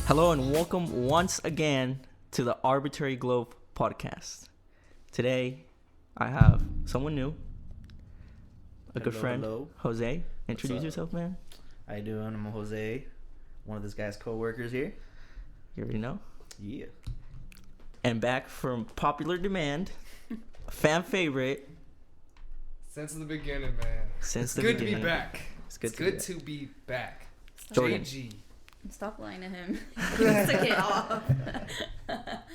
Hello and welcome once again to the Arbitrary Globe podcast. Today, I have someone new, a good friend, hello. Jose. Introduce yourself, man. How you doing? I'm Jose, one of this guy's co-workers here. You already know. Yeah. And back from popular demand, fan favorite. Since the beginning, man. Since the Good beginning. to be back. It's It's good to be back. Jordan. JG. Stop lying to him. He needs to get off.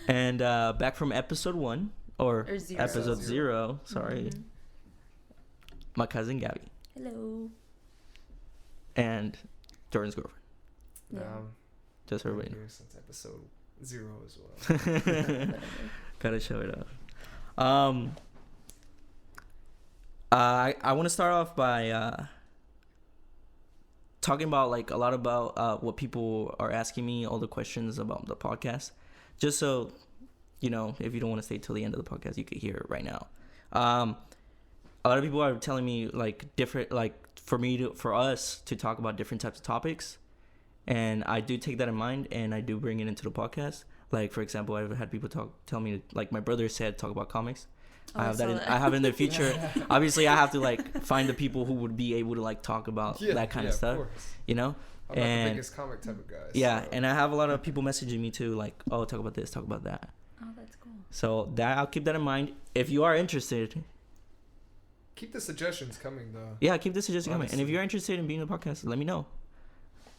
And back from episode 1, or zero. episode 0, sorry. Mm-hmm. My cousin Gabby. Hello. And Jordan's girlfriend. Yeah. Just her Been waiting. here since episode 0 as well. Gotta show it off. I want to start off by talking about like a lot about what people are asking me, all the questions about the podcast, just so you know, if you don't want to stay till the end of the podcast, you could hear it right now. A lot of people are telling me like different, like for us to talk about different types of topics, and I do take that in mind and I do bring it into the podcast. Like for example, I've had people tell me, like my brother said, talk about comics. I have that. I have it in the future. Obviously, I have to like find the people who would be able to like talk about that kind of stuff. You know. I'm not the biggest comic type of guy. Yeah, so. and I have a lot of people messaging me too, like, oh, talk about this, talk about that. Oh, that's cool. So that I'll keep that in mind. If you are interested, Keep the suggestions coming, though. yeah, keep the suggestion coming. And if Honestly. you're interested in being on the podcast, let me know.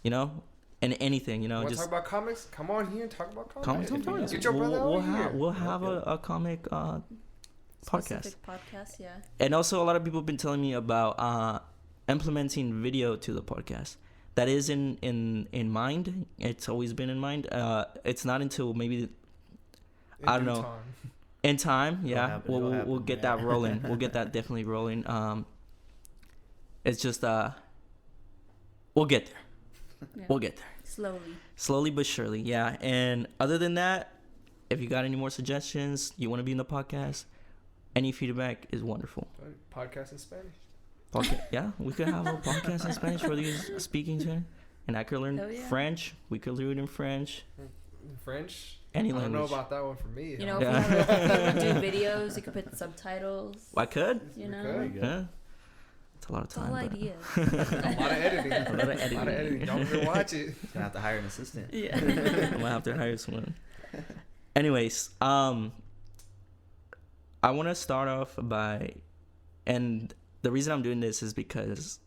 You know, and anything, you know, Want to just talk about comics? Come on here and talk about comics. comment on If you podcast. Get your brother We'll over here. we'll have a comic podcast. Specific podcast, yeah. And also, a lot of people have been telling me about implementing video to the podcast. That is in mind. It's always been in mind. It's not until maybe In I don't due know. time. in time. Yeah, happen, we'll it'll we'll happen, get yeah. that rolling. We'll get that definitely rolling. It's just we'll get there. Yeah. We'll get there. Slowly but surely. Yeah. And other than that, if you got any more suggestions, you want to be in the podcast, any feedback is wonderful. Podcast in Spanish. Yeah, we could have a podcast in Spanish for these speaking to, and I could learn Oh, yeah. French. We could learn in French. French. Any I don't know language. about that one for me. You know, Yeah. if you ever do videos, you could put subtitles. I could. You know, could. Yeah. It's a lot of it's all time. but- ideas. A lot of editing. A lot of editing. Don't even watch it. Gonna have to hire an assistant. Yeah. I'm gonna have to hire someone. Anyways, I want to start off by, and the reason I'm doing this is because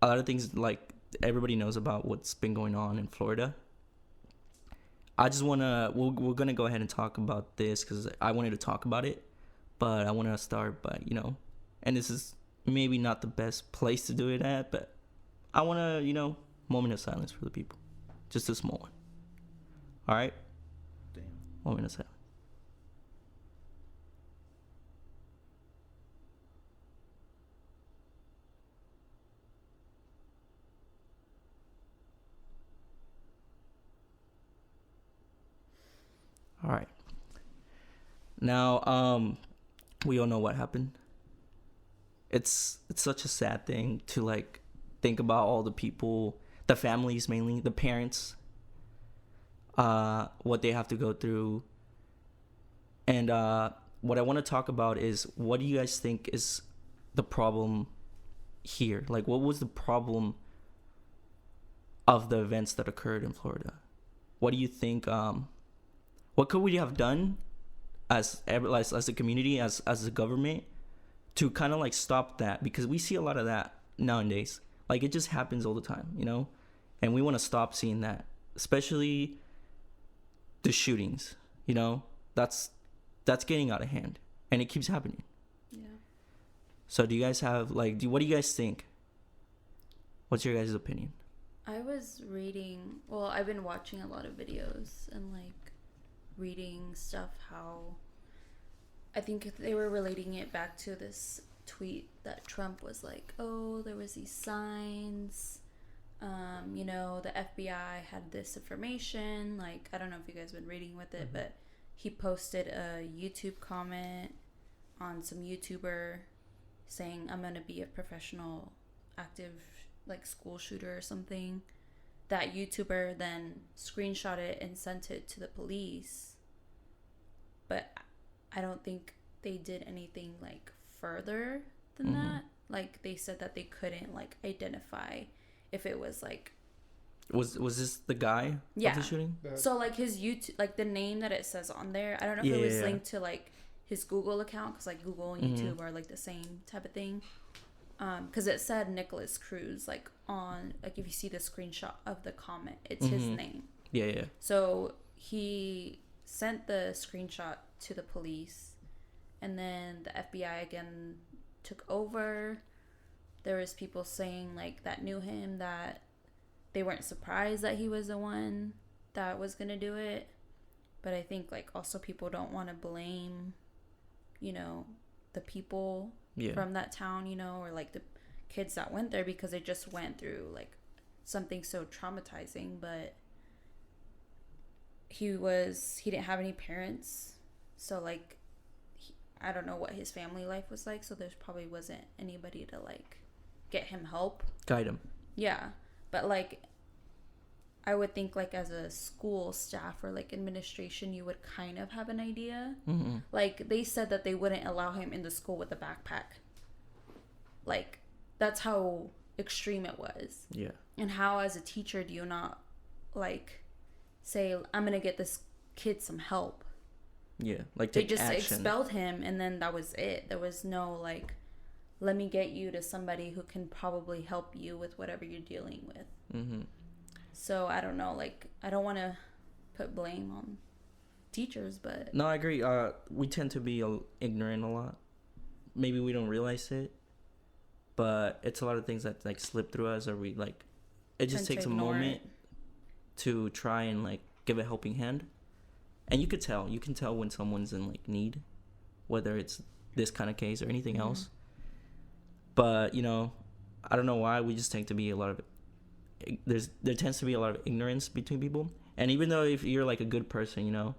a lot of things, like everybody knows about what's been going on in Florida. I just wanna we're gonna go ahead and talk about this because I wanted to talk about it, but I want to start by, you know, and this is maybe not the best place to do it at, but I want to, you know, moment of silence for the people, just a small one. All right. Damn. Moment of silence. All right. Now, we all know what happened. It's such a sad thing to like think about all the people, the families mainly, the parents, what they have to go through. And what I want to talk about is, what do you guys think is the problem here? Like, what was the problem of the events that occurred in Florida? What do you think? What could we have done as a community, as a government, to kind of like stop that? Because we see a lot of that nowadays. Like, it just happens all the time, you know? And we want to stop seeing that, especially the shootings, you know? That's getting out of hand, and it keeps happening. Yeah. So do you guys have like, what do you guys think? What's your guys' opinion? I was reading, well, I've been watching a lot of videos and like reading stuff, how I think they were relating it back to this tweet that Trump was like, oh, there was these signs you know, the FBI had this information. Like, I don't know if you guys have been reading with it, but he posted a YouTube comment on some YouTuber saying, I'm going to be a professional, active, like, school shooter or something. That YouTuber then screenshot it and sent it to the police. But I don't think they did anything, like, further than that. Like, they said that they couldn't, like, identify if it was, like... Was this the guy of the shooting? So, like, his YouTube... Like, the name that it says on there, I don't know if it was linked to, like, his Google account. Because, like, Google and YouTube are, like, the same type of thing. Because it said Nicholas Cruz, like, on... Like, if you see the screenshot of the comment, it's his name. Yeah. So, he sent the screenshot to the police. And then the FBI, again, took over. There was people saying, like, that knew him, that they weren't surprised that he was the one that was gonna do it. But I think, like, also people don't want to blame, you know, the people from that town, you know, or, like, the kids that went there, because they just went through, like, something so traumatizing. But he didn't have any parents, so, like, I don't know what his family life was like, so there probably wasn't anybody to, like, get him help. Guide him. Yeah. But, like, I would think, like, as a school staff or, like, administration, you would kind of have an idea. Like, they said that they wouldn't allow him in the school with a backpack. Like, that's how extreme it was. Yeah. And how, as a teacher, do you not, like, say, I'm going to get this kid some help? Yeah. Like, They take just action. expelled him, and then that was it. There was no, like, let me get you to somebody who can probably help you with whatever you're dealing with. So, I don't know. Like, I don't want to put blame on teachers, but... No, I agree. We tend to be ignorant a lot. Maybe we don't realize it. But it's a lot of things that, like, slip through us, or we, like... It just takes a moment to try and, like, give a helping hand. And you could tell. You can tell when someone's in, like, need. Whether it's this kind of case or anything else. But, you know, I don't know why. We just tend to be a lot of... There tends to be a lot of ignorance between people. And even though if you're, like, a good person, you know,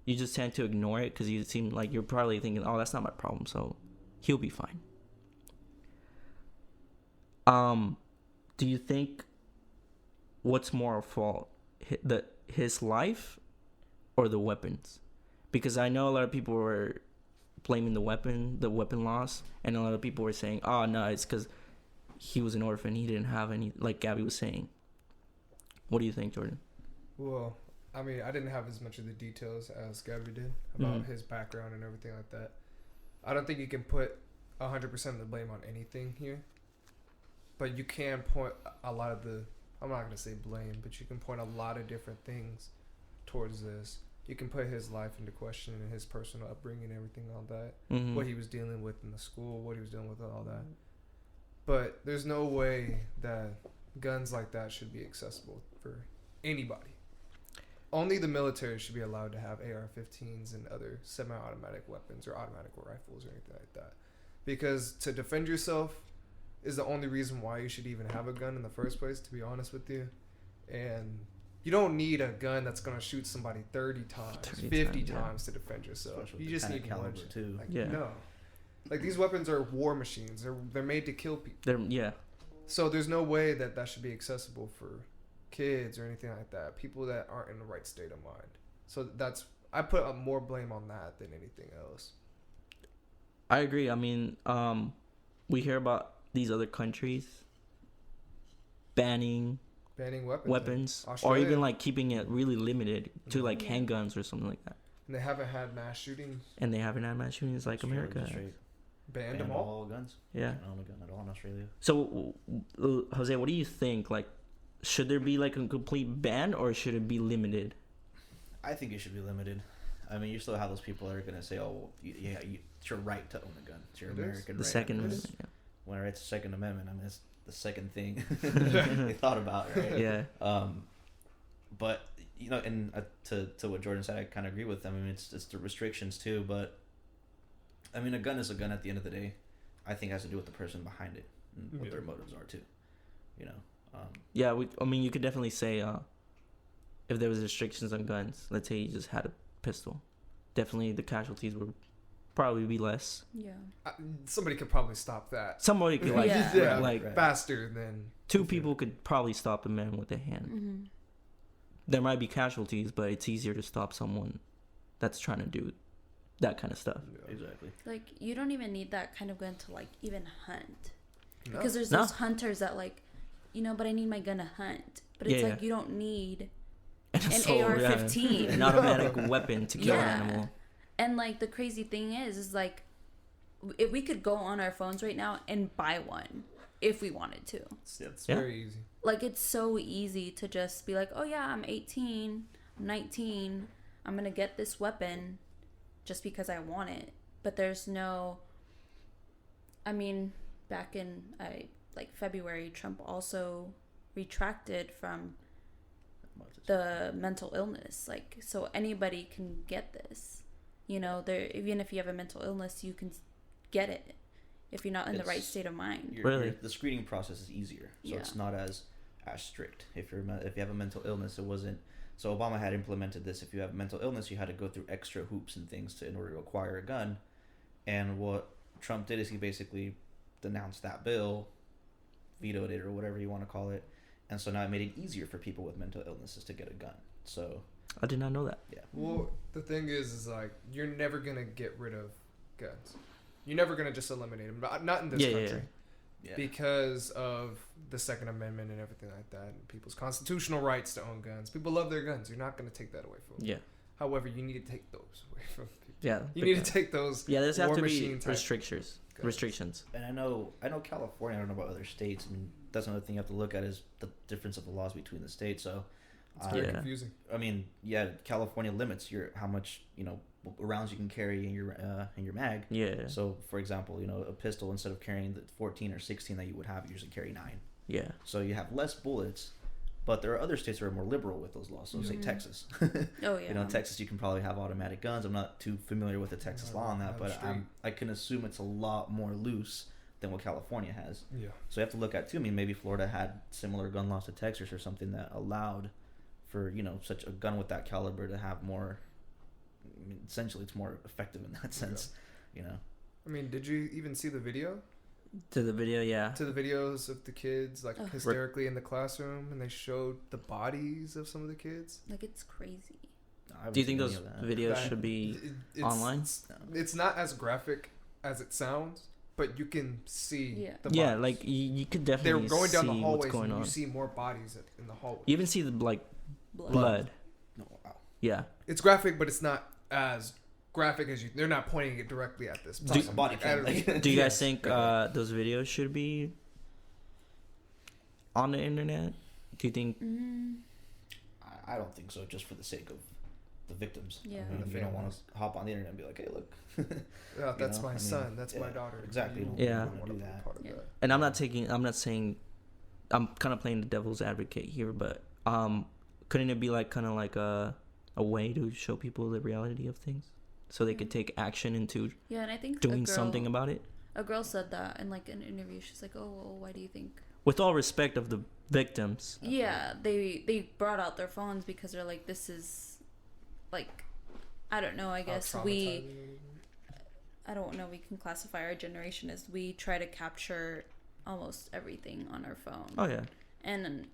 you just tend to ignore it because you seem like you're probably thinking, oh, that's not my problem, so he'll be fine. Do you think what's more at fault, his life or the weapons? Because I know a lot of people were blaming the weapon loss, and a lot of people were saying, oh, no, it's because he was an orphan, he didn't have any, like Gabby was saying. What do you think, Jordan? Well, I mean, I didn't have as much of the details as Gabby did about his background and everything like that. I don't think you can put 100% of the blame on anything here. But you can point a lot of the... I'm not going to say blame, but you can point a lot of different things towards this. You can put his life into question and his personal upbringing and everything, all that. What he was dealing with in the school, what he was dealing with, all that. But there's no way that guns like that should be accessible for anybody. Only the military should be allowed to have AR-15s and other semi-automatic weapons or automatic rifles or anything like that. Because to defend yourself is the only reason why you should even have a gun in the first place, to be honest with you. And you don't need a gun that's going to shoot somebody 30 times, 50 times to defend yourself. You just need one. Too. Like, no. Like, these weapons are war machines. They're made to kill people. So there's no way that should be accessible for kids or anything like that. People that aren't in the right state of mind. So I put more blame on that than anything else. I agree. I mean, we hear about these other countries banning weapons or even like keeping it really limited to like handguns or something like that. And they haven't had mass shootings. Like America. Banned them all guns. Yeah. Can't own a gun at all in Australia. So, Jose, what do you think? Like, should there be like a complete ban or should it be limited? I think it should be limited. I mean, you still have those people that are going to say, "Oh, it's your right to own a gun. It's your American right." The Second Amendment. When it's the Second Amendment, I mean, it's the second thing they thought about, right? Yeah. But you know, and to what Jordan said, I kind of agree with them. I mean, it's the restrictions too, but I mean, a gun is a gun at the end of the day. I think it has to do with the person behind it and what their motives are too. You know, Yeah, I mean, you could definitely say if there was restrictions on guns, let's say you just had a pistol, definitely the casualties would probably be less. Yeah. Somebody could probably stop that Somebody could like, Yeah. like faster than two people could probably stop a man with a hand. Mm-hmm. There might be casualties, but it's easier to stop someone that's trying to do that kind of stuff. Exactly. Like, you don't even need that kind of gun to, like, even hunt. No. Because there's No. those hunters that, like, you know, but I need my gun to hunt. But it's Yeah, like, you don't need An an assault, AR-15. an automatic weapon to kill Yeah. an animal. And, like, the crazy thing is like, if we could go on our phones right now and buy one if we wanted to. It's Yeah. very easy. Like, it's so easy to just be like, oh, yeah, I'm 18, I'm 19, I'm going to get this weapon just because I want it. But there's no... I mean, back in, February, Trump also retracted from the mental illness. Like, so anybody can get this. You know, even if you have a mental illness, you can get it if you're not in the right state of mind. Really? The screening process is easier, so Yeah. it's not as strict. If you have a mental illness, it wasn't. So Obama had implemented this. If you have a mental illness, you had to go through extra hoops and things in order to acquire a gun. And what Trump did is he basically denounced that bill, vetoed it, or whatever you want to call it. And so now it made it easier for people with mental illnesses to get a gun. So I did not know that. yeah. Well, the thing is like you're never gonna get rid of guns. You're never gonna just eliminate them. Not in this country, Yeah. because of the Second Amendment and everything like that, and people's constitutional rights to own guns. People love their guns. You're not gonna take that away from them. Yeah. However, you need to take those away from people. Yeah. You need to take those. Yeah, there's have war to be machine type restrictions. guns. Restrictions. And I know California. I don't know about other states, and that's another thing you have to look at is the difference of the laws between the states. So, It's very Yeah. confusing. I mean, yeah, California limits how much rounds you can carry in your mag. Yeah. So, for example, a pistol, instead of carrying the 14 or 16 that you would have, you usually carry 9. Yeah. So you have less bullets, but there are other states that are more liberal with those laws. So say Mhm. Texas. Oh, yeah. Texas, you can probably have automatic guns. I'm not too familiar with the Texas law on that, Not but straight. I can assume it's a lot more loose than what California has. Yeah. So you have to look at too. I mean, maybe Florida had similar gun laws to Texas or something that allowed for such a gun with that caliber to have more. I mean, essentially, it's more effective in that sense. I mean, did you even see the video? To the video, yeah. To the videos of the kids like Ugh. hysterically in the classroom, and they showed the bodies of some of the kids. Like, it's crazy. I haven't Do you think seen those any of that. videos That- should be It's- online? It's not as graphic as it sounds, but you can see Yeah. the Yeah, bodies. like you could they're definitely going down see the what's hallways going and on. you see more bodies in the hallway. You even see the blood. No, wow. Yeah. It's graphic, but it's not as graphic as you. They're not pointing it directly at this. It's person. not a body cam, Like, like- Do you guys yes. think those videos should be on the internet? Do you think? I don't think so. Just for the sake of the victims. Yeah. I mean, And the you don't want families. to hop on the internet and be like, "Hey, look." Yeah, that's know, my I mean, son. That's my yeah, daughter. exactly. You Yeah. don't wanna Do be that. part of Yeah. that. And I'm not saying. I'm kind of playing the devil's advocate here, but couldn't it be kind of a way to show people the reality of things, so they could take action into Yeah, and I think doing something about it? A girl said that in an interview. She's like, "Oh, well, why do you think?" With all respect of the victims. Yeah, they brought out their phones because they're like, "This is I don't know. I How guess traumatizing. I don't know. We can classify our generation as we try to capture almost everything on our phone." Oh yeah. And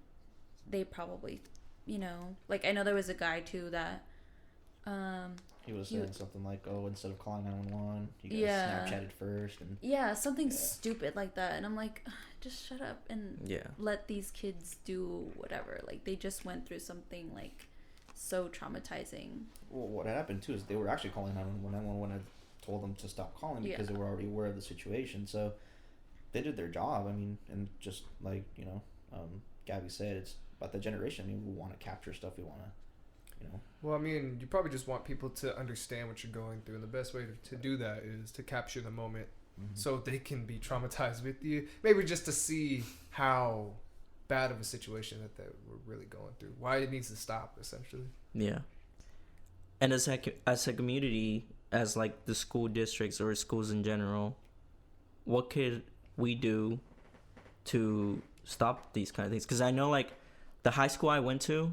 they probably, I know there was a guy too that, He was You- saying something like, "Oh, instead of calling 911, you guys Yeah. Snapchatted first." And yeah, something Yeah. stupid like that. And I'm like, "Ugh, just shut up and Yeah. let these kids do whatever. Like, they just went through something so traumatizing." well, what happened too is they were actually calling 911. 911 had told them to stop calling because Yeah. they were already aware of the situation. So they did their job. I mean, and just like Gabby said, it's about the generation. I mean, we want to capture stuff. We want to, Well, I mean, you probably just want people to understand what you're going through, and the best way to do that is to capture the moment so they can be traumatized with you. Maybe just to see how bad of a situation that they were really going through, why it needs to stop, essentially. Yeah. And as a community, as the school districts or schools in general, what could we do to stop these kind of things? Because I know like the high school I went to,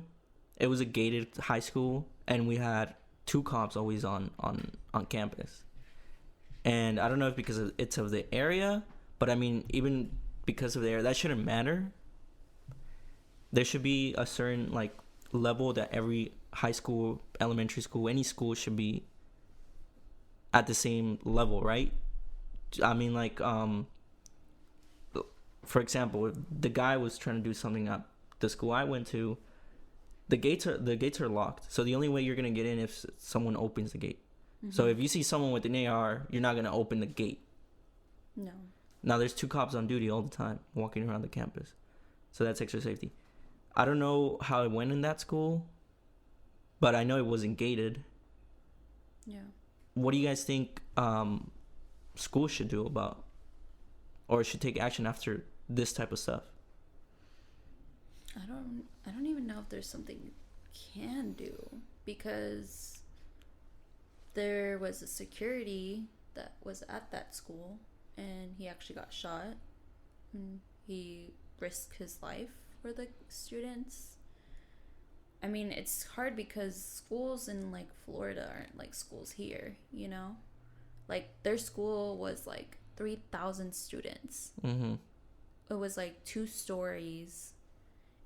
it was a gated high school, and we had 2 cops always on campus. And I don't know if because it's of the area, but I mean, even because of the area, that shouldn't matter. There should be a certain like level that every high school, elementary school, any school should be at the same level, right? I mean, like, for example, if the guy was trying to do something at the school I went to, the gates are locked. So the only way you're gonna get in if someone opens the gate. Mm-hmm. So if you see someone with an AR, you're not gonna open the gate. No. Now there's 2 cops on duty all the time walking around the campus, so that's extra safety. I don't know how it went in that school, but I know it wasn't gated. Yeah. What do you guys think schools should do about, or should take action after this type of stuff? I don't even know if there's something you can do, because there was a security that was at that school and he actually got shot and he risked his life for the students. I mean, it's hard because schools in like Florida aren't like schools here, you know? Like their school was like 3,000 students. Mm-hmm. It was like 2 stories.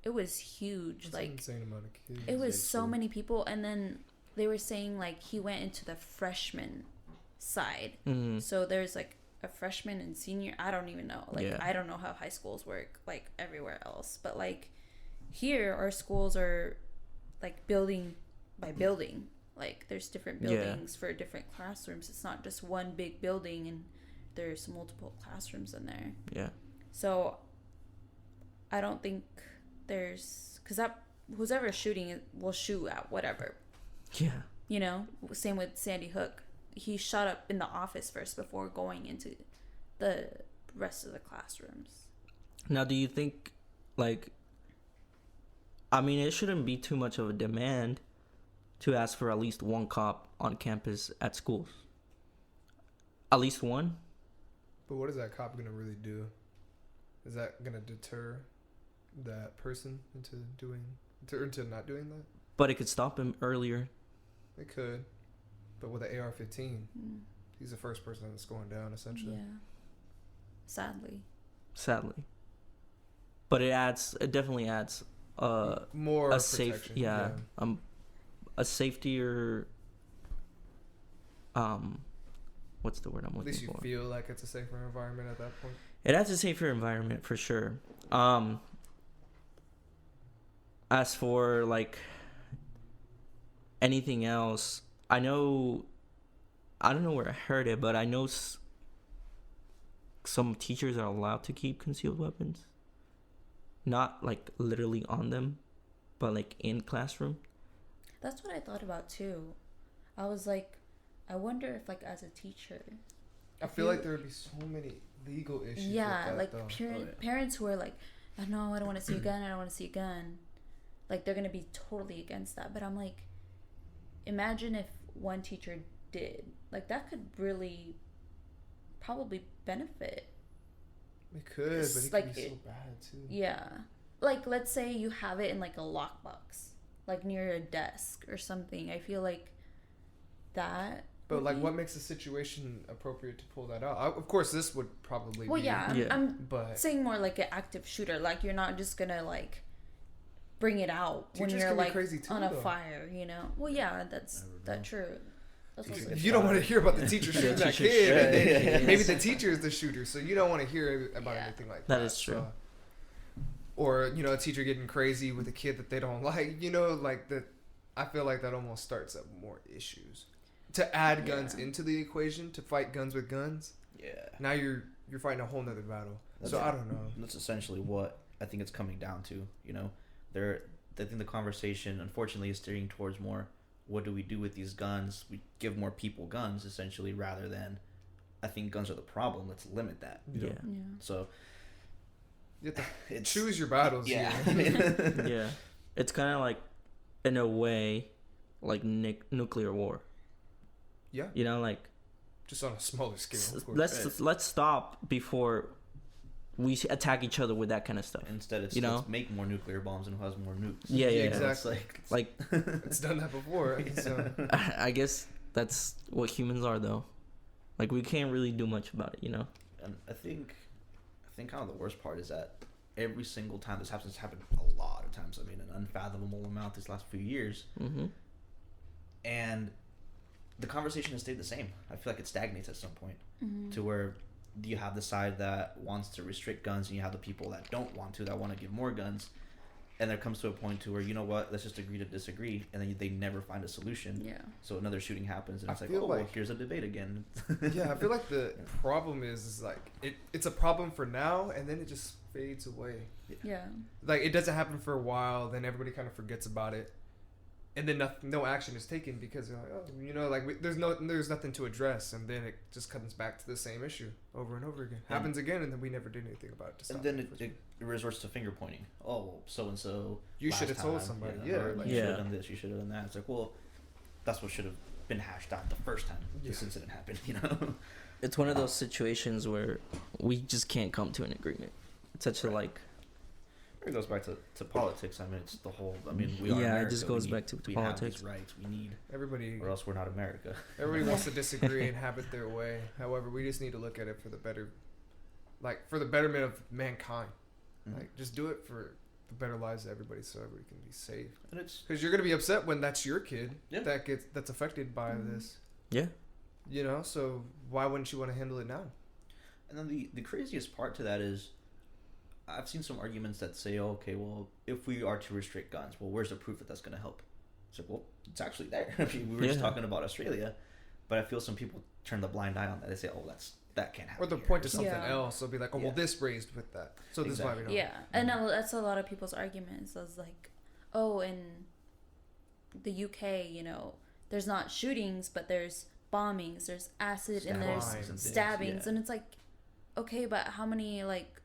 It was huge. That's like an insane amount of kids. it was so many people. And then they were saying like he went into the freshman side. Mm-hmm. So there's like a freshman and senior. I don't even know. Like, Yeah. I don't know how high schools work like everywhere else. But like here, our schools are like building by building. Like there's different buildings for different classrooms. It's not just one big building and there's multiple classrooms in there. Yeah. So I don't think there's, because that who's ever shooting it will shoot at whatever. Yeah. You know, same with Sandy Hook. He shot up in the office first before going into the rest of the classrooms. Now, do you think, like, I mean, it shouldn't be too much of a demand to ask for at least 1 cop on campus at schools? At least 1? But what is that cop gonna really do? Is that gonna deter that person into not doing that? But it could stop him earlier. It could, but with an AR-15, he's the first person that's going down essentially. Yeah. Sadly. But it definitely adds More a safe, protection, a safetier, what's the word I'm At least looking you for? feel like it's a safer environment at that point. It adds a safer environment for sure. As for like anything else, I don't know where I heard it, but I know some teachers are allowed to keep concealed weapons. Not like literally on them, but like in classroom. That's what I thought about too. I was like, I wonder if like as a teacher, I feel like there would be so many legal issues. yeah, with that, like though. parents who are like, I don't want to see a gun. I don't want to see a gun. Like they're gonna be totally against that. But I'm like, imagine if one teacher did. Like that could really probably benefit. It could, but It's it like could be so bad too. Yeah. Like let's say you have it in like a lockbox, like near a desk or something. I feel like that. But like, what makes a situation appropriate to pull that out? Of course, this would probably. Well, be, yeah, Yeah. I'm But saying more like an active shooter. Like you're not just gonna like bring it out when Teachers you're can be like crazy too, on a though. fire, you know. Well, yeah, that's true. That's Teachers also get you don't want to hear about the teacher shooting that teacher kid. And then shooting. maybe the teacher is the shooter, so you don't want to hear about Yeah. anything like that. That is true. So, or a teacher getting crazy with a kid that they don't like. Like that. I feel like that almost starts up more issues. To add guns Yeah. into the equation, to fight guns with guns. Yeah. Now you're fighting a whole nother battle. That's So it. I don't know. That's essentially what I think it's coming down to. I think the conversation, unfortunately, is steering towards more, what do we do with these guns? We give more people guns, essentially, rather than, I think guns are the problem. Let's limit that. Yeah. yeah. So, You have to it's... choose your battles. Yeah. here. Yeah. It's kind of like, in a way, like nuclear war. Yeah. Like Just on a smaller scale. Of course. let's stop before we attack each other with that kind of stuff. Instead, it's you know, let's make more nuclear bombs and who has more nukes. Yeah, exactly. It's like It's done that before. Yeah. So I guess that's what humans are, though. Like, we can't really do much about it, you know. And I think kind of the worst part is that every single time this happens, it's happened a lot of times. I mean, an unfathomable amount these last few years. Mm-hmm. And the conversation has stayed the same. I feel like it stagnates at some point Mm-hmm. to where you have the side that wants to restrict guns and you have the people that don't want to, that want to give more guns. And there comes to a point to where, you know what, let's just agree to disagree. And then they never find a solution. Yeah. So another shooting happens and I it's like, feel oh, well, like- here's a debate again. yeah, I feel like the problem is like it's a problem for now, and then it just fades away. Yeah. Like it doesn't happen for a while, then everybody kind of forgets about it, and then no action is taken because they're like, oh, you know, like there's nothing to address, and then it just comes back to the same issue over and over again. Yeah. Happens again, and then we never did anything about it. To stop And then it. it resorts to finger pointing. Oh, well, so and so. You should have told somebody. Yeah, or, like, Yeah. you should have done this. You should have done that. It's like, well, that's what should have been hashed out the first time this Yeah. incident happened. You know. It's one of those situations where we just can't come to an agreement. It's such a, like... It goes back to politics. I mean, it's the whole. I mean, we are. Yeah, it America. just We goes need- back to we politics. have these rights. We need, everybody or else we're not America. wants to disagree and have it their way. However, we just need to look at it for the better, like for the betterment of mankind. Mhm. Like just do it for the better lives of everybody, so everybody can be safe. And it's Because you're gonna be upset when that's your kid Yeah. that's affected by Mhm. this. Yeah. You know, so why wouldn't you want to handle it now? And then the craziest part to that is, I've seen some arguments that say, oh, okay, well, if we are to restrict guns, well, where's the proof that that's going to help? It's like, well, it's actually there. I mean, we were just Yeah. talking about Australia, but I feel some people turn the blind eye on that. They say, oh, that can't happen. Or they'll here," point to or something Yeah. else. They'll be like, oh, well, Yeah. this raised with that. So this is why we don't. Yeah, and that's a lot of people's arguments. Is like, oh, in the UK, you know, there's not shootings, but there's bombings, there's acid, and there's Crimes and things, stabbings, yeah. and it's like, okay, but how many like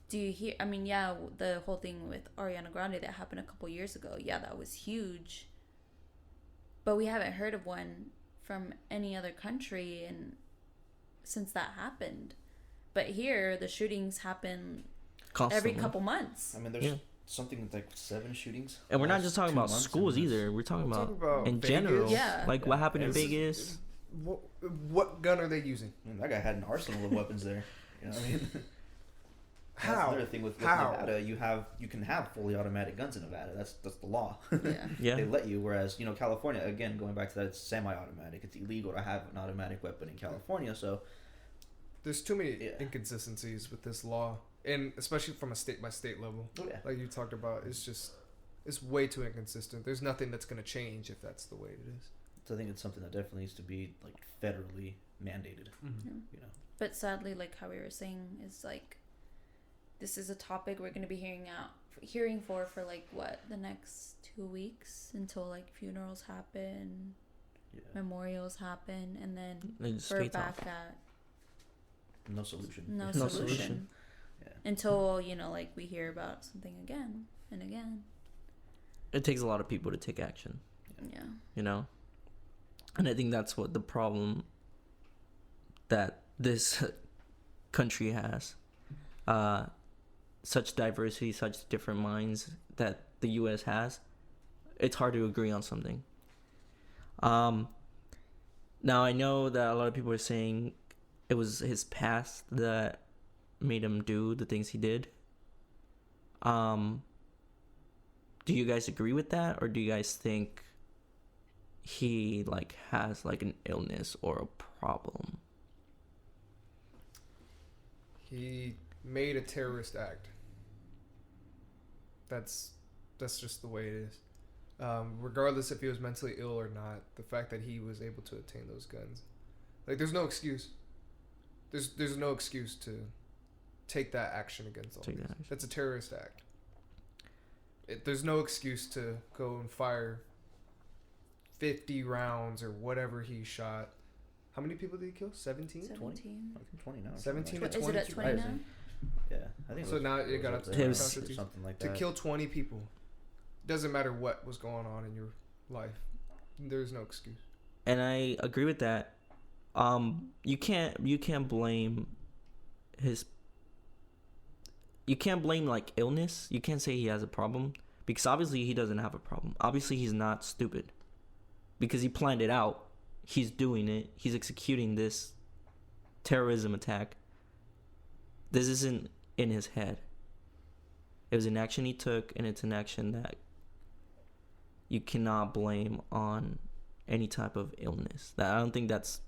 do you hear? I mean, yeah, the whole thing with Ariana Grande that happened a couple years ago, yeah, that was huge. But we haven't heard of one from any other country and since that happened. But here, the shootings happen Constantly. every couple months. I mean, there's Yeah. something like 7 shootings. And we're not last just talking 2 about months, schools and it's- either. We're talking We're about, talking about in Vegas. general. Yeah. Like what happened in This is- Vegas. What gun are they using? I mean, that guy had an arsenal of weapons there. You know what I mean? That's How? another thing with How? Nevada, you can have fully automatic guns in Nevada. That's the law. Yeah. Yeah. They let you, whereas California, again, going back to that, it's semi-automatic. It's illegal to have an automatic weapon in California. So There's too many Yeah. inconsistencies with this law, and especially from a state by state level. oh yeah, Like you talked about, it's way too inconsistent. There's nothing that's gonna change if that's the way it is. so I think it's something that definitely needs to be like federally mandated. Yeah. You know, But sadly, like how we were saying, is like this is a topic we're gonna be hearing for like what, the next 2 weeks until like funerals happen, yeah, memorials happen, and then It just we're fades back off. at no solution. no No solution solution. Yeah. until like we hear about something again and again. It takes a lot of people to take action, Yeah. you know? And I think that's what the problem that this country has. Such diversity, such different minds that the U.S. has. It's hard to agree on something. Now, I know that a lot of people are saying it was his past that made him do the things he did. Do you guys agree with that, or do you guys think he has an illness or a problem? He made a terrorist act. That's just the way it is. Regardless if he was mentally ill or not, the fact that he was able to obtain those guns, there's no excuse. There's no excuse to take that action against all Take these. that action. That's a terrorist act. There's no excuse to go and fire 50 rounds or whatever he shot. How many people did he kill? 17? 17. I think 20 now. 17 something to like Is it at 22. 20 now? that. Yeah, I think. So now it got up to there, 20 something like To that. kill 20 people. Doesn't matter what was going on in your life. There's no excuse. And I agree with that. You can't blame his you can't blame like illness. You can't say he has a problem because obviously he doesn't have a problem. Obviously he's not stupid because he planned it out. He's doing it. He's executing this terrorism attack. This isn't in his head. It was an action he took, and it's an action that you cannot blame on any type of illness. That I don't think that's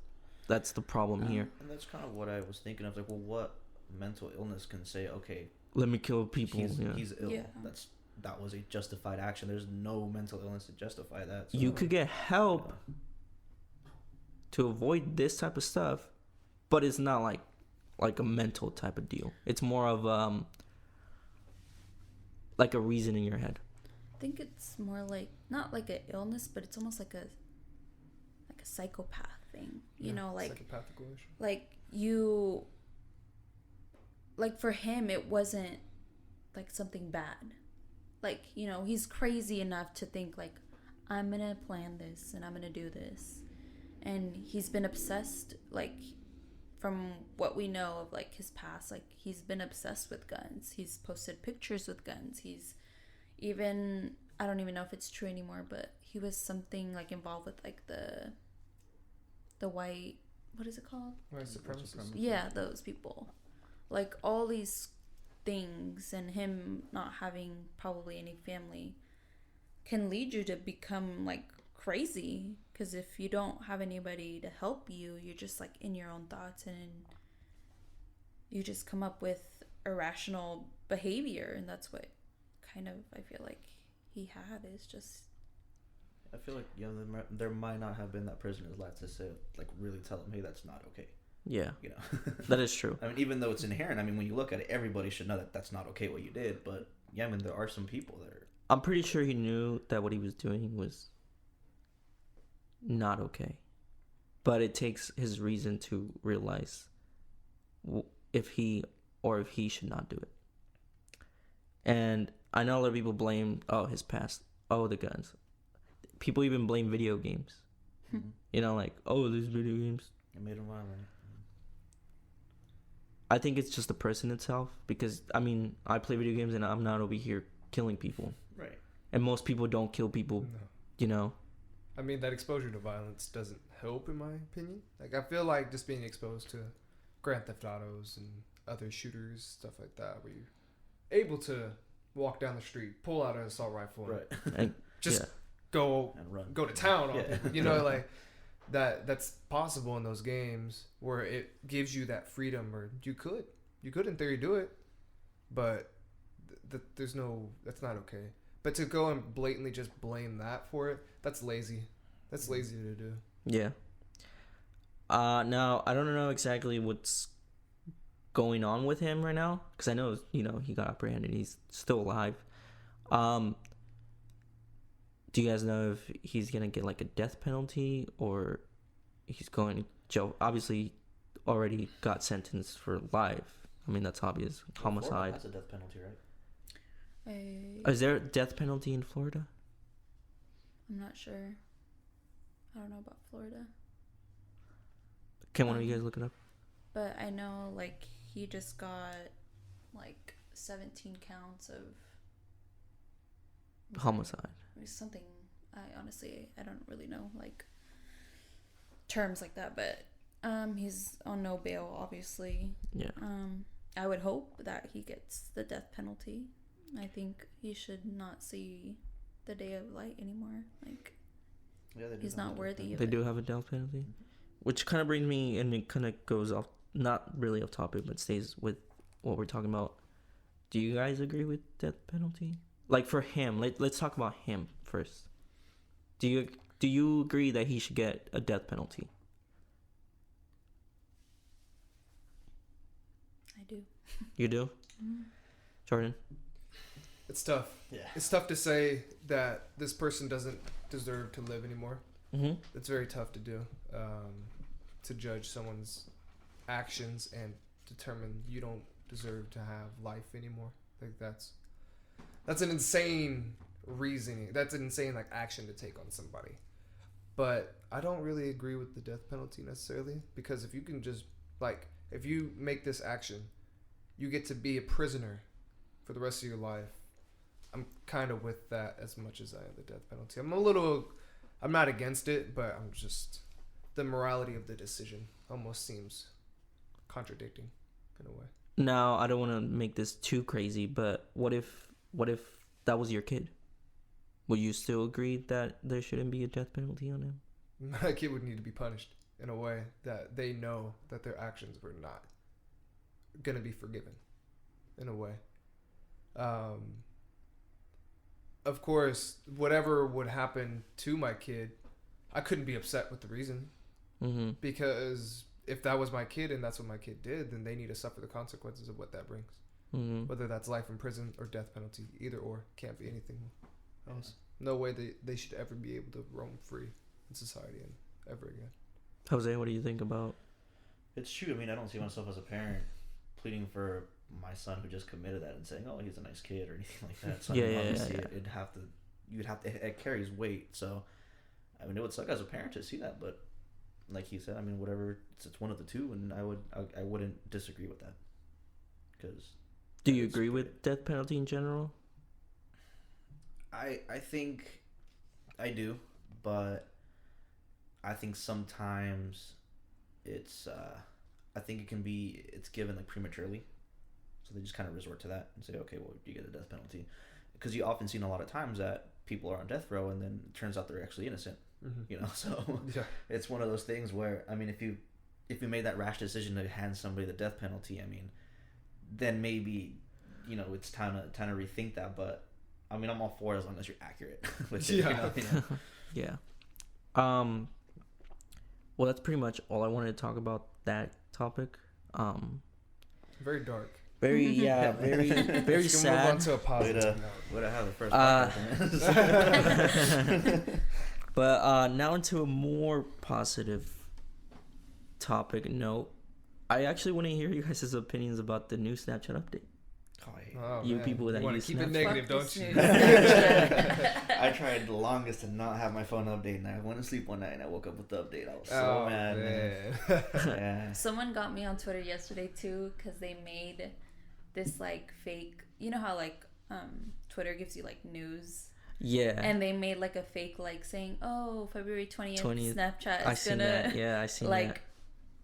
the problem here. And that's kind of what I was thinking of. Like, well, what mental illness can say, okay, Let me kill people. he's ill. Yeah. That was a justified action. There's no mental illness to justify that. So, You could get help to avoid this type of stuff, but it's not like a mental type of deal. It's more of like a reason in your head. I think it's more like not like an illness, but it's almost like a psychopath thing. You know, like psychopathical issue. Like for him, it wasn't like something bad. Like, you know, he's crazy enough to think like, I'm gonna plan this and I'm gonna do this, and he's been obsessed. Like, from what we know of like his past, like he's been obsessed with guns. He's posted pictures with guns. He's even, I don't even know if it's true anymore, but he was something like involved with like the white, what is it called? White supremacists. Yeah, those people. Like all these things, and him not having probably any family can lead you to become like crazy, because if you don't have anybody to help you, you're just like in your own thoughts, and you just come up with irrational behavior, and that's what kind of I feel like he had, is just, I feel like there might not have been that person in his life to say, like, really tell him, hey, that's not okay. Yeah, You know, that is true. I mean, even though it's inherent, I mean, when you look at it, everybody should know that that's not okay what you did. But yeah, I mean, there are some people that are. I'm pretty sure he knew that what he was doing was not okay, but it takes his reason to realize if he should not do it. And I know a lot of people blame his past, the guns. People even blame video games. You know, like, these video games. It made him violent. I think it's just the person itself, because I mean, I play video games and I'm not over here killing people. Right. And most people don't kill people, No. you know. I mean, that exposure to violence doesn't help, in my opinion. Like, I feel like just being exposed to Grand Theft Autos and other shooters, stuff like that, where you're able to walk down the street, pull out an assault rifle, Right. And just yeah. go And run. to town on Yeah. people. You know, like that's possible in those games where it gives you that freedom, or you could in theory do it, but that's not okay. But to go and blatantly just blame that for it, that's lazy. That's lazy to do. Yeah. Now I don't know exactly what's going on with him right now, because I know, you know, he got apprehended. He's still alive. Do you guys know if he's gonna get like a death penalty, or he's going to jail? Obviously, he already got sentenced for life. I mean, that's obvious. Homicide. That's a death penalty, right? Is there a death penalty in Florida? I'm not sure. I don't know about Florida. Can one of you guys look it up? But I know, like, he just got, like, 17 counts of Homicide. something. I don't really know, like, terms like that. But he's on no bail, obviously. Yeah. I would hope that he gets the death penalty. I think he should not see the day of light anymore. Like, Yeah, they do he's have not a death worthy penalty. of They it. do have a death penalty, which kind of brings me, and it kind of goes off, not really off topic, but stays with what we're talking about. Do you guys agree with death penalty? Like, for him, let's talk about him first. Do you agree that he should get a death penalty? I do. You do, Jordan? It's tough. Yeah. It's tough to say that this person doesn't deserve to live anymore. Mm-hmm. It's very tough to do, to judge someone's actions and determine you don't deserve to have life anymore. Like, that's an insane reasoning. That's an insane, like, action to take on somebody. But I don't really agree with the death penalty necessarily, because if you can just, like, if you make this action, you get to be a prisoner for the rest of your life, I'm kind of with that as much as I am the death penalty. I'm not against it, but I'm just, the morality of the decision almost seems contradicting in a way. Now, I don't want to make this too crazy, but what if that was your kid? Would you still agree that there shouldn't be a death penalty on him? My kid would need to be punished in a way that they know that their actions were not going to be forgiven in a way. Of course, whatever would happen to my kid, I couldn't be upset with the reason. Mm-hmm. Because if that was my kid and that's what my kid did, then they need to suffer the consequences of what that brings. Mm-hmm. Whether that's life in prison or death penalty, either or, can't be anything else. No way they should ever be able to roam free in society and ever again. Jose, what do you think about? It's true. I mean, I don't see myself as a parent pleading for my son who just committed that and saying, "Oh, he's a nice kid" or anything like that. So obviously it carries weight. So I mean, it would suck as a parent to see that, but like he said, I mean, whatever, it's one of the two, and I wouldn't disagree with that. Because do you agree with death penalty in general? I think I do, but I think sometimes it's I think it's given like prematurely, so they just kind of resort to that and say, okay, well, you get a death penalty, because you often seen a lot of times that people are on death row and then it turns out they're actually innocent. Mm-hmm. You know, so yeah. It's one of those things where, I mean, if you made that rash decision to hand somebody the death penalty, I mean, then maybe, you know, it's time to rethink that. But I mean, I'm all for it as long as you're accurate with it. Yeah. You know? Yeah. Well, that's pretty much all I wanted to talk about that topic. Very dark. Very very Let's sad. move on to a positive note. Would I have the first podcast? But now into a more positive topic note. I actually want to hear you guys' opinions about the new Snapchat update. Oh, You man. people that you want use to keep it Snapchat. negative, Fuck don't this you? news. I tried the longest to not have my phone update, and I went to sleep one night and I woke up with the update. I was so mad, man. Yeah. Someone got me on Twitter yesterday too, because they made this like fake, you know how like Twitter gives you like news, Yeah. and they made like a fake like saying, oh, February 20th 20th. Snapchat I is seen gonna that. Yeah, I seen like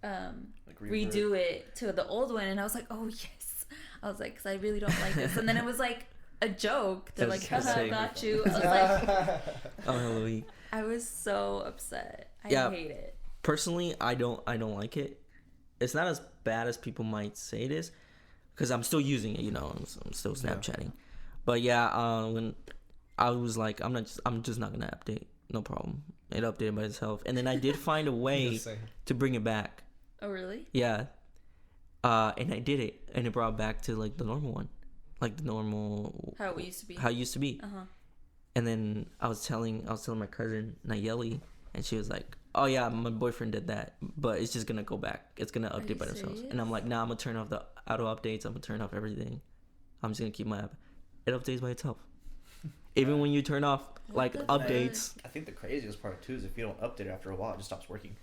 that. redo it to the old one, and I was like, oh yes, I was like, because I really don't like this, and then it was like a joke. They're like, haha, got you. I was like, Oh, hello. I was so upset. I hate it. Personally, I don't like it. It's not as bad as people might say it is, because I'm still using it. You know, I'm still Snapchatting. But yeah, when I was like, I'm just not gonna update. No problem. It updated by itself, and then I did find a way to bring it back. Oh really? Yeah. And I did it, and it brought back to like the normal one, like the normal How it used to be. How it used to be. Uh-huh. And then I was telling my cousin Nayeli, and she was like, "Oh yeah, my boyfriend did that, but it's just gonna go back. It's gonna update by themselves." And I'm like, "Nah, I'm gonna turn off the auto updates. I'm gonna turn off everything. I'm just gonna keep my app. It updates by itself, even when you turn off like updates." I think the craziest part too is if you don't update it after a while, it just stops working.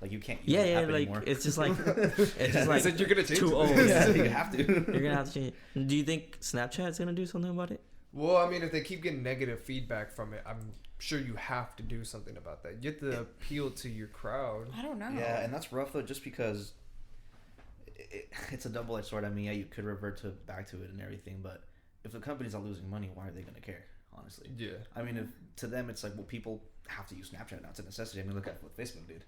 Like you can't use the app like anymore. it's just like it's just like you're gonna change too it. old. Yeah, you have to. You're gonna have to change it. Do you think Snapchat's gonna do something about it? Well, I mean, if they keep getting negative feedback from it, I'm sure you have to do something about that. You have to appeal to your crowd. I don't know. Yeah, and that's rough though, just because it's a double-edged sword. I mean, yeah, you could revert back to it and everything, but if the company's not losing money, why are they gonna care? Honestly. Yeah. I mean, if to them it's like, well, people have to use Snapchat now. It's a necessity. I mean, look at what Facebook did.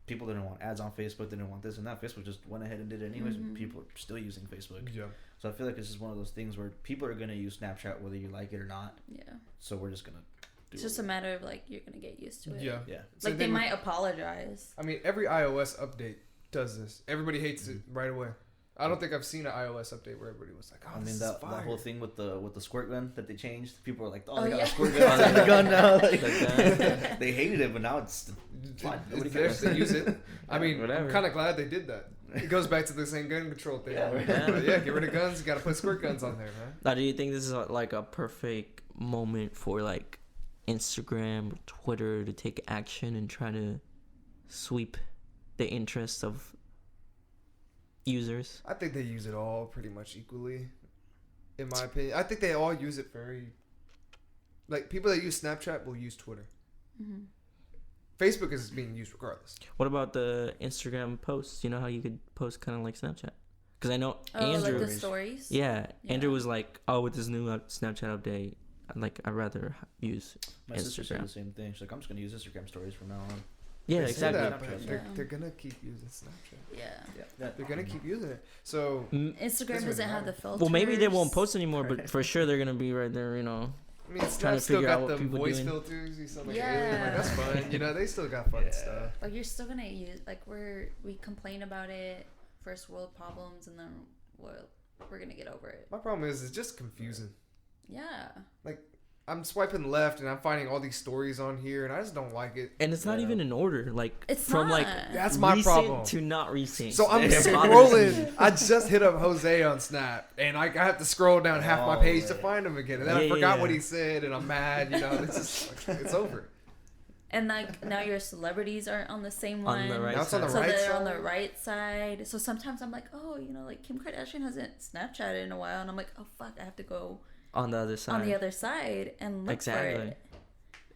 People didn't want ads on Facebook. They didn't want this and that. Facebook just went ahead and did it anyways. And people are still using Facebook. Yeah. So I feel like this is one of those things where people are gonna use Snapchat whether you like it or not. Yeah. So we're just gonna do It's just a matter of like you're gonna get used to it. Yeah. Yeah. Like they might apologize. I mean, every iOS update does this. Everybody hates it right away. I don't think I've seen an iOS update where everybody was like, "Oh, I mean this that is fire." whole thing with the squirt gun that they changed. People were like, "Oh, Oh, they got yeah. a squirt gun on the gun now." Like, that. they hated it, but now it's fine. Nobody It's there, cares. they use it. I mean, whatever. I'm kind of glad they did that. It goes back to the same gun control thing. Yeah, right. But yeah, get rid of guns. You got to put squirt guns on there, man. Now, do you think this is like a perfect moment for like Instagram or Twitter to take action and try to sweep the interests of users? I think they use it all pretty much equally. in my opinion. I think they all use it very. Like people that use Snapchat will use Twitter. Mm-hmm. Facebook is being used regardless. What about the Instagram posts? You know how you could post kind of like Snapchat? Because I know Oh, Andrew. like the stories. Yeah, Yeah. Andrew was like, "Oh, with this new Snapchat update, like I'd rather use My sister said Instagram." the same thing. She's like, I'm just gonna use Instagram stories from now on. Yeah, They say exactly. that, but Snapchat. they're gonna keep using Snapchat. Yeah. They're gonna keep using it. So Instagram doesn't have the filters. Well, maybe they won't post anymore, but for sure they're gonna be right there. You know. I mean, Trying to Snap still figure out got what the people voice doing. filters. You sound like an Yeah. alien. Like, that's fine. You know, they still got fun Yeah. stuff. Like you're still gonna use like we complain about it, first world problems, and then we're gonna get over it. My problem is it's just confusing. Yeah. I'm swiping left and I'm finding all these stories on here, and I just don't like it. And it's not Yeah. even in order. Like It's from not. like That's my recent problem. to not recent. So I'm It bothers me. scrolling. I just hit up Jose on Snap, and I have to scroll down half my Oh, page to man. find him again. And then I Yeah, forgot yeah. what he said, and I'm mad. You know, it's just like, it's over. And like now your celebrities are on the same one. On the right Now it's on the side. So right they're side. on the right side. So sometimes I'm like, oh, like Kim Kardashian hasn't Snapchatted in a while, and I'm like, oh fuck, I have to go On the other side. on the other side and look for Exactly.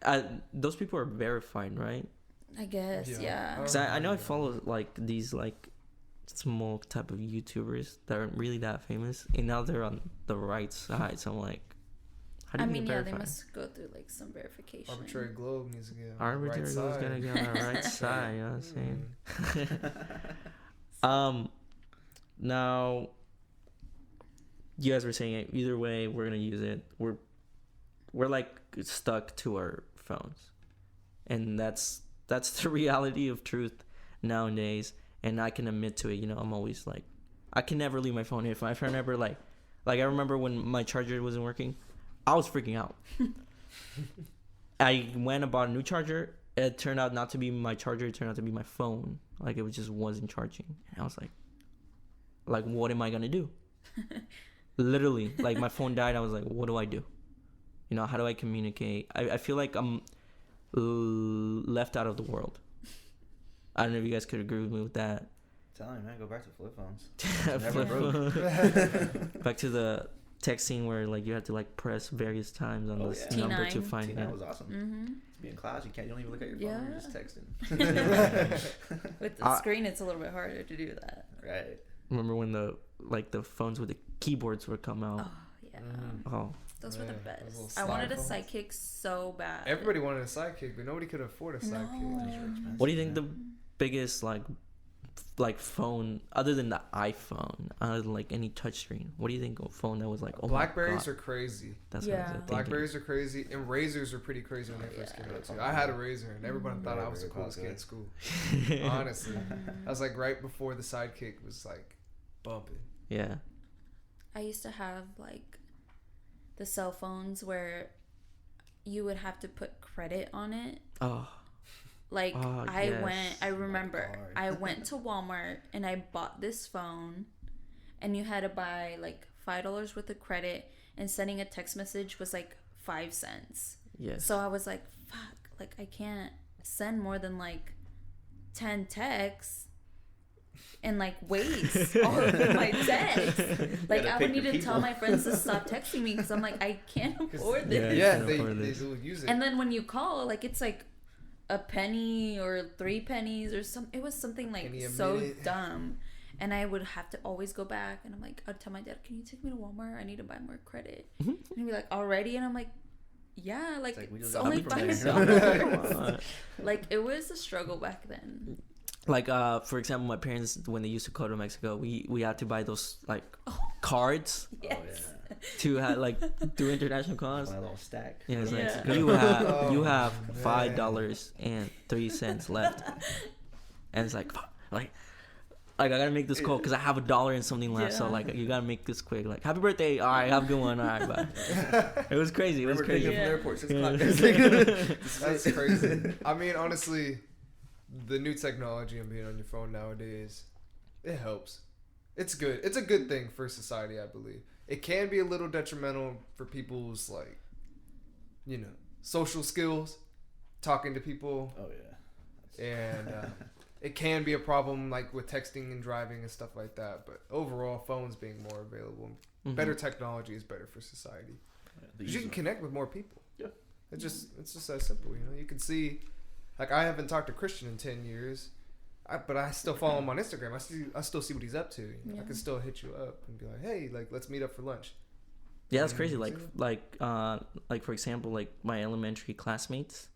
it. Those people are verified, right? I guess, yeah. Because I know I follow like these like small type of YouTubers that aren't really that famous, and now they're on the right side. So I'm like, how do I you mean, get yeah, they verified? must go through like some verification. Arbitrary Globe needs to get on Arbitrary the is right gonna side. get on the right side. You know what I'm saying? Mm. Now, you guys were saying it. Either way, we're gonna use it. We're like stuck to our phones, and that's the reality of truth nowadays. And I can admit to it. You know, I'm always like, I can never leave my phone. If I remember like I remember when my charger wasn't working, I was freaking out. I went and bought a new charger. It turned out not to be my charger. It turned out to be my phone. Like it just wasn't charging. And I was like, what am I gonna do? Literally, like my phone died. I was like, what do I do? You know, how do I communicate? I feel like I'm left out of the world. I don't know if you guys could agree with me with that. Telling you, man, go back to flip phones. Flip Never broke. phone. Back to the texting where like you had to like press various times on Oh, this yeah. number to T9. find T9 it. was awesome. Mm-hmm. To be in class, you don't even look at your phone. Yeah. You're just texting. With the screen, it's a little bit harder to do that. Right. Remember when the phones with the keyboards would come out? Oh, yeah. Oh, Those were the Man, those best. little I wanted a slide sidekick so bad. Everybody wanted a sidekick, but nobody could afford a sidekick. No. what do you think the biggest like phone other than the iPhone, other than like any touchscreen? What do you think of a phone that was like, oh Blackberries my God, are crazy. that's what I was Yeah. thinking. Blackberries are crazy, and razors are pretty crazy when they first Yeah. came out too. I had a razor, and everybody thought Very, I was the very coolest kid popular. at school. Honestly, Mhm. I was like right before the sidekick was like bumping. Yeah. I used to have like the cell phones where you would have to put credit on it. Oh, Like Oh, I yes. remember God. I went to Walmart and I bought this phone, and you had to buy like $5 worth of credit, and sending a text message was like 5 cents. yes. So I was like, fuck, like I can't send more than like 10 texts and like waste all of my texts. Like gotta I pick would need your to tell people. my friends to stop texting me because I'm like, I can't afford this. Yeah, Yeah, you they can afford this. will use it. And then when you call, like it's like a penny or 3 pennies or some. It was something like Penny a so minute. dumb, and I would have to always go back. And I'm like, I'd tell my dad, "Can you take me to Walmart? I need to buy more credit." Mhm. And he'd be like, "Already?" And I'm like, "Yeah, like, like, we it's just only got the $5." Come Like it was a struggle back then. Like for example, my parents, when they used to go to Mexico, we had to buy those like cards Yes. Oh, yeah. to have like do international calls. My little stack. Yeah, it's Yeah. like Oh, you have man. $5.03 left, and it's like fuck, like I gotta make this call because I have $1 and something left. So Yeah. like you gotta make this quick. Like happy birthday, all right, have a good one, all right, bye. It was crazy. It was Remember taking crazy. it from the Yeah. airport 6 o'clock. That's crazy. I mean, honestly, the new technology and being on your phone nowadays, it helps. It's good. It's a good thing for society, I believe. It can be a little detrimental for people's like, you know, social skills, talking to people, Oh yeah. and it can be a problem like with texting and driving and stuff like that. But overall, phones being more available, better technology is better for society. Because you can connect with more people. Yeah. It's just that simple, you know. You can see, like, I haven't talked to Christian in 10 years, but I still follow him on Instagram. I still see what he's up to. You know? I can still hit you up and be like, hey, like, let's meet up for lunch. Yeah, that's crazy. Like for example, like my elementary classmates,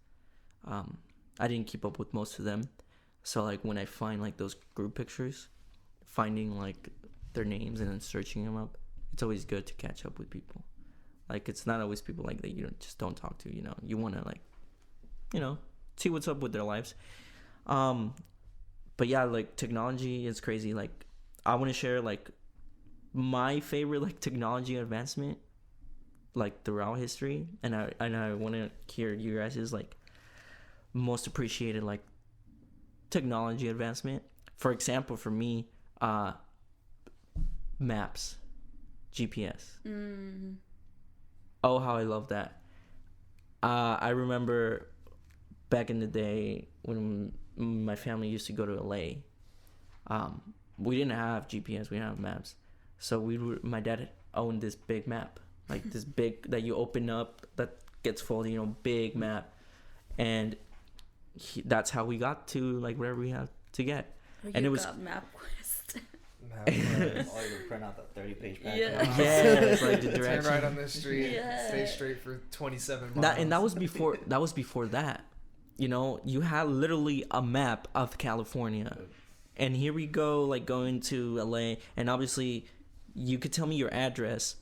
I didn't keep up with most of them. So like when I find like those group pictures, finding like their names and then searching them up, it's always good to catch up with people. Like it's not always people like that you just don't talk to, you know. You want to like, you know, see what's up with their lives. But yeah, like technology is crazy. Like I want to share like my favorite like technology advancement like throughout history, and I want to hear you guys' like most appreciated like technology advancement. For example, for me, maps, GPS. Oh, how I love that. I remember back in the day when my family used to go to LA. We didn't have GPS, we didn't have maps, so my dad owned this big map, like this big that you open up that gets folded, you know, big map, and that's how we got to like wherever we have to get. And it was MapQuest. Or you would print out that 30-page packet. Yeah, it's like the direction. Turn right on the street, stay straight for 27 miles. And that was before that. You know, you had literally a map of California. And here we go, like going to LA, and obviously you could tell me your address,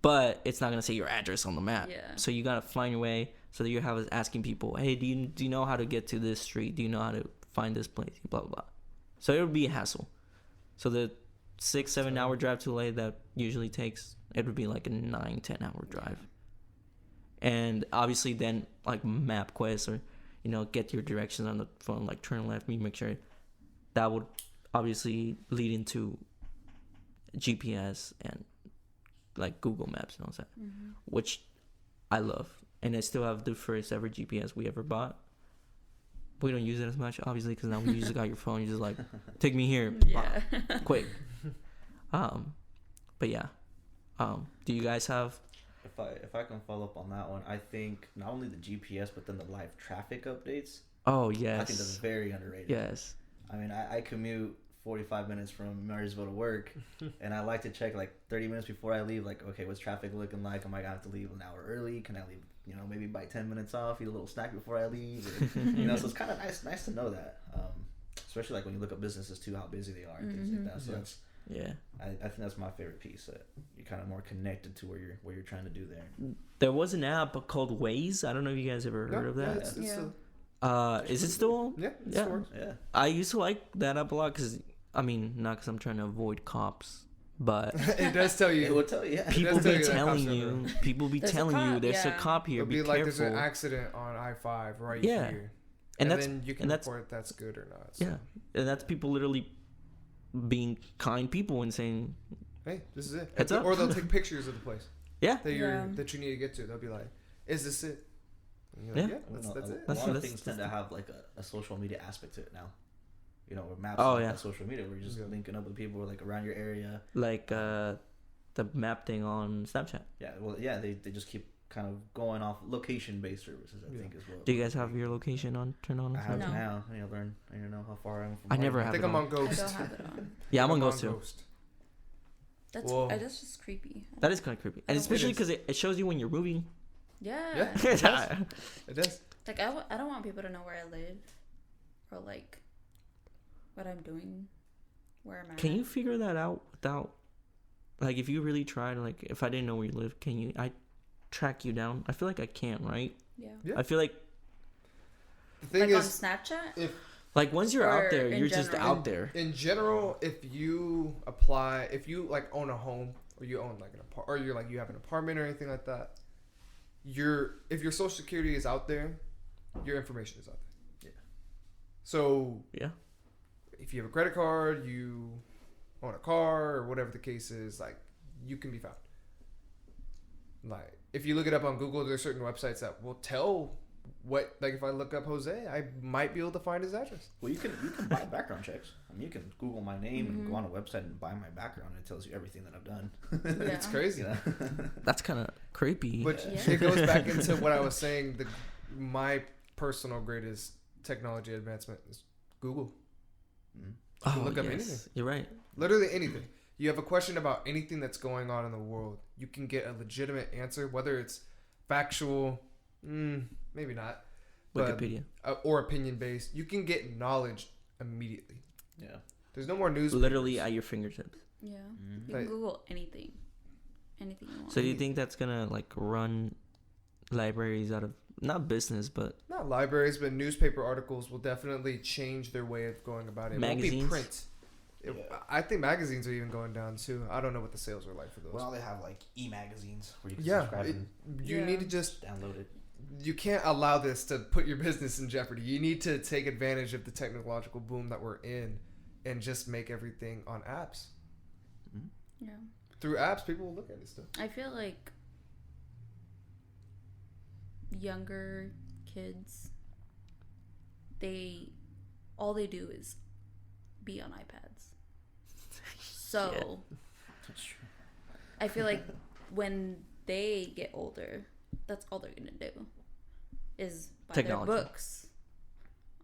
but it's not gonna say your address on the map. Yeah. So you gotta find your way. So that you have asking people, hey, do you know how to get to this street? Do you know how to find this place? Blah blah blah. So it would be a hassle. So the 6-7 hour drive to LA that usually takes, it would be like a 9-10 hour drive. And obviously then like MapQuest, or you know, get your directions on the phone, like turn left, make sure. That would obviously lead into GPS and like Google Maps and all that, which I love. And I still have the first ever GPS we ever bought. We don't use it as much, obviously, because now when you just got your phone, you just like, take me here, quick. But yeah, do you guys have? If I can follow up on that one, I think not only the GPS but then the live traffic updates. Oh yes, I think that's very underrated. Yes. I mean, I commute 45 minutes from Marysville to work, and I like to check like 30 minutes before I leave, like, okay, what's traffic looking like? Am I gonna have to leave an hour early? Can I leave, you know, maybe bite 10 minutes off, eat a little snack before I leave? Or, you know, so it's kind of nice to know that, especially like when you look at businesses too, how busy they are and things like that. So that's I think that's my favorite piece, that you're kind of more connected to where you're trying to do there. There was an app called Waze. I don't know if you guys ever heard of that. Is it still? Yeah. Yeah. I used to like that app a lot because, I mean, not because I'm trying to avoid cops, but it does tell you. It will tell you. Yeah. People be telling you there's a cop here. It'll be be like careful. there's an accident on I-5 right here. And then you can report if that's good or not. So. Yeah, and that's people literally being kind people and saying, hey, this is it. Heads up. Or they'll take pictures of the place. Yeah. That you need to get to. They'll be like, is this it? Like, that's it. A lot of things tend to have like a social media aspect to it now. You know, where maps like social media, where you're just linking up with people like around your area. Like the map thing on Snapchat. Yeah, well, yeah, they just keep kind of going off location-based services, I think, as well. Do you guys have your location turned on? I have it now. I need to know how far I am from. I never have. I think I'm on Ghost. I don't have it on. Yeah, I'm on Ghost too. That's just creepy. That is kind of creepy, and especially because it shows you when you're moving. Yeah. It does. Like I don't want people to know where I live, or like what I'm doing, where I'm at. Can you figure that out without, like, if you really tried, like, if I didn't know where you live, can I track you down? I feel like I can't, right? Yeah. I feel like the thing like is, on Snapchat. Like once you're out there, you're just out there. In general, if you like own a home, or you own like or you're like you have an apartment or anything like that, if your social security is out there, your information is out there. Yeah. So yeah, if you have a credit card, you own a car, or whatever the case is, like you can be found. Like if you look it up on Google, there's certain websites that will tell if I look up Jose, I might be able to find his address. Well, you can buy background checks. I mean, you can Google my name and go on a website and buy my background, and it tells you everything that I've done. Yeah. It's crazy. You know? That's kind of creepy. But Yeah. it goes back into what I was saying. My personal greatest technology advancement is Google. Mm. can look up anything. You're right. Literally anything. You have a question about anything that's going on in the world, you can get a legitimate answer, whether it's factual, maybe not, but, Wikipedia. Or opinion based. You can get knowledge immediately. Yeah. There's no more news. Literally at your fingertips. Yeah. Mm. You can Google anything. Anything you want. So do you think that's gonna like run libraries out of not business, but Not libraries, but newspaper articles will definitely change their way of going about it. It won't be Magazines? print. I think magazines are even going down too. I don't know what the sales are like for those. Well, they have like e-magazines where you can yeah, subscribe and you Yeah. need to just download it. you can't allow this to put your business in jeopardy. You need to take advantage of the technological boom that we're in and just make everything on apps. Yeah. Through apps, people will look at it still. I feel like younger kids, all they do is be on iPads. So That's true. I feel like when they get older, that's all they're gonna do is buy Technology. their books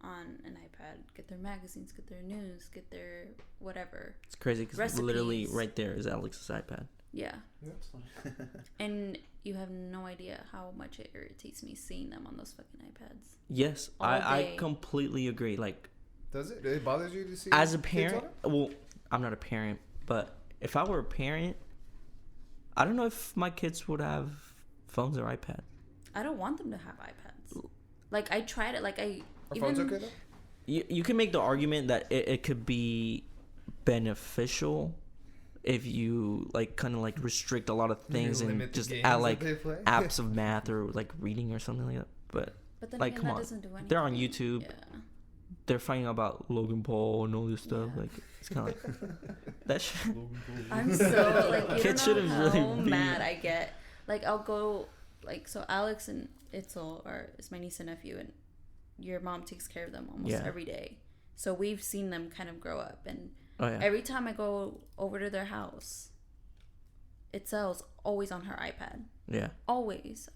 on an iPad, get their magazines, get their news, get their whatever. it's crazy because literally Recipes. right there is Alex's iPad. Yeah. Yeah. And you have no idea how much it irritates me seeing them on those fucking iPads. Yes, All I day. completely agree. Like Does it? It bothers you to see as a kids parent, on it? well, I'm not a parent, but if I were a parent, I don't know if my kids would have phones or iPads. I don't want them to have iPads. Like I tried it. Like I Are even phones okay though? You can make the argument that it could be beneficial if you like kind of like restrict a lot of things You and limit the just games add that like they play? apps of math or like reading or something like that. But But then like, again, come that on. doesn't do anything. They're on YouTube. Yeah. they're fighting about Logan Paul and all this stuff. Yeah. Like it's kind of like that shit. I'm so like you Kids don't know shouldn't how really be- mad I get. Like I'll go like so Alex and Itzel is my niece and nephew, and your mom takes care of them almost Yeah. every day. So we've seen them kind of grow up, and Oh yeah. every time I go over to their house, Itzel's always on her iPad. Yeah. Always.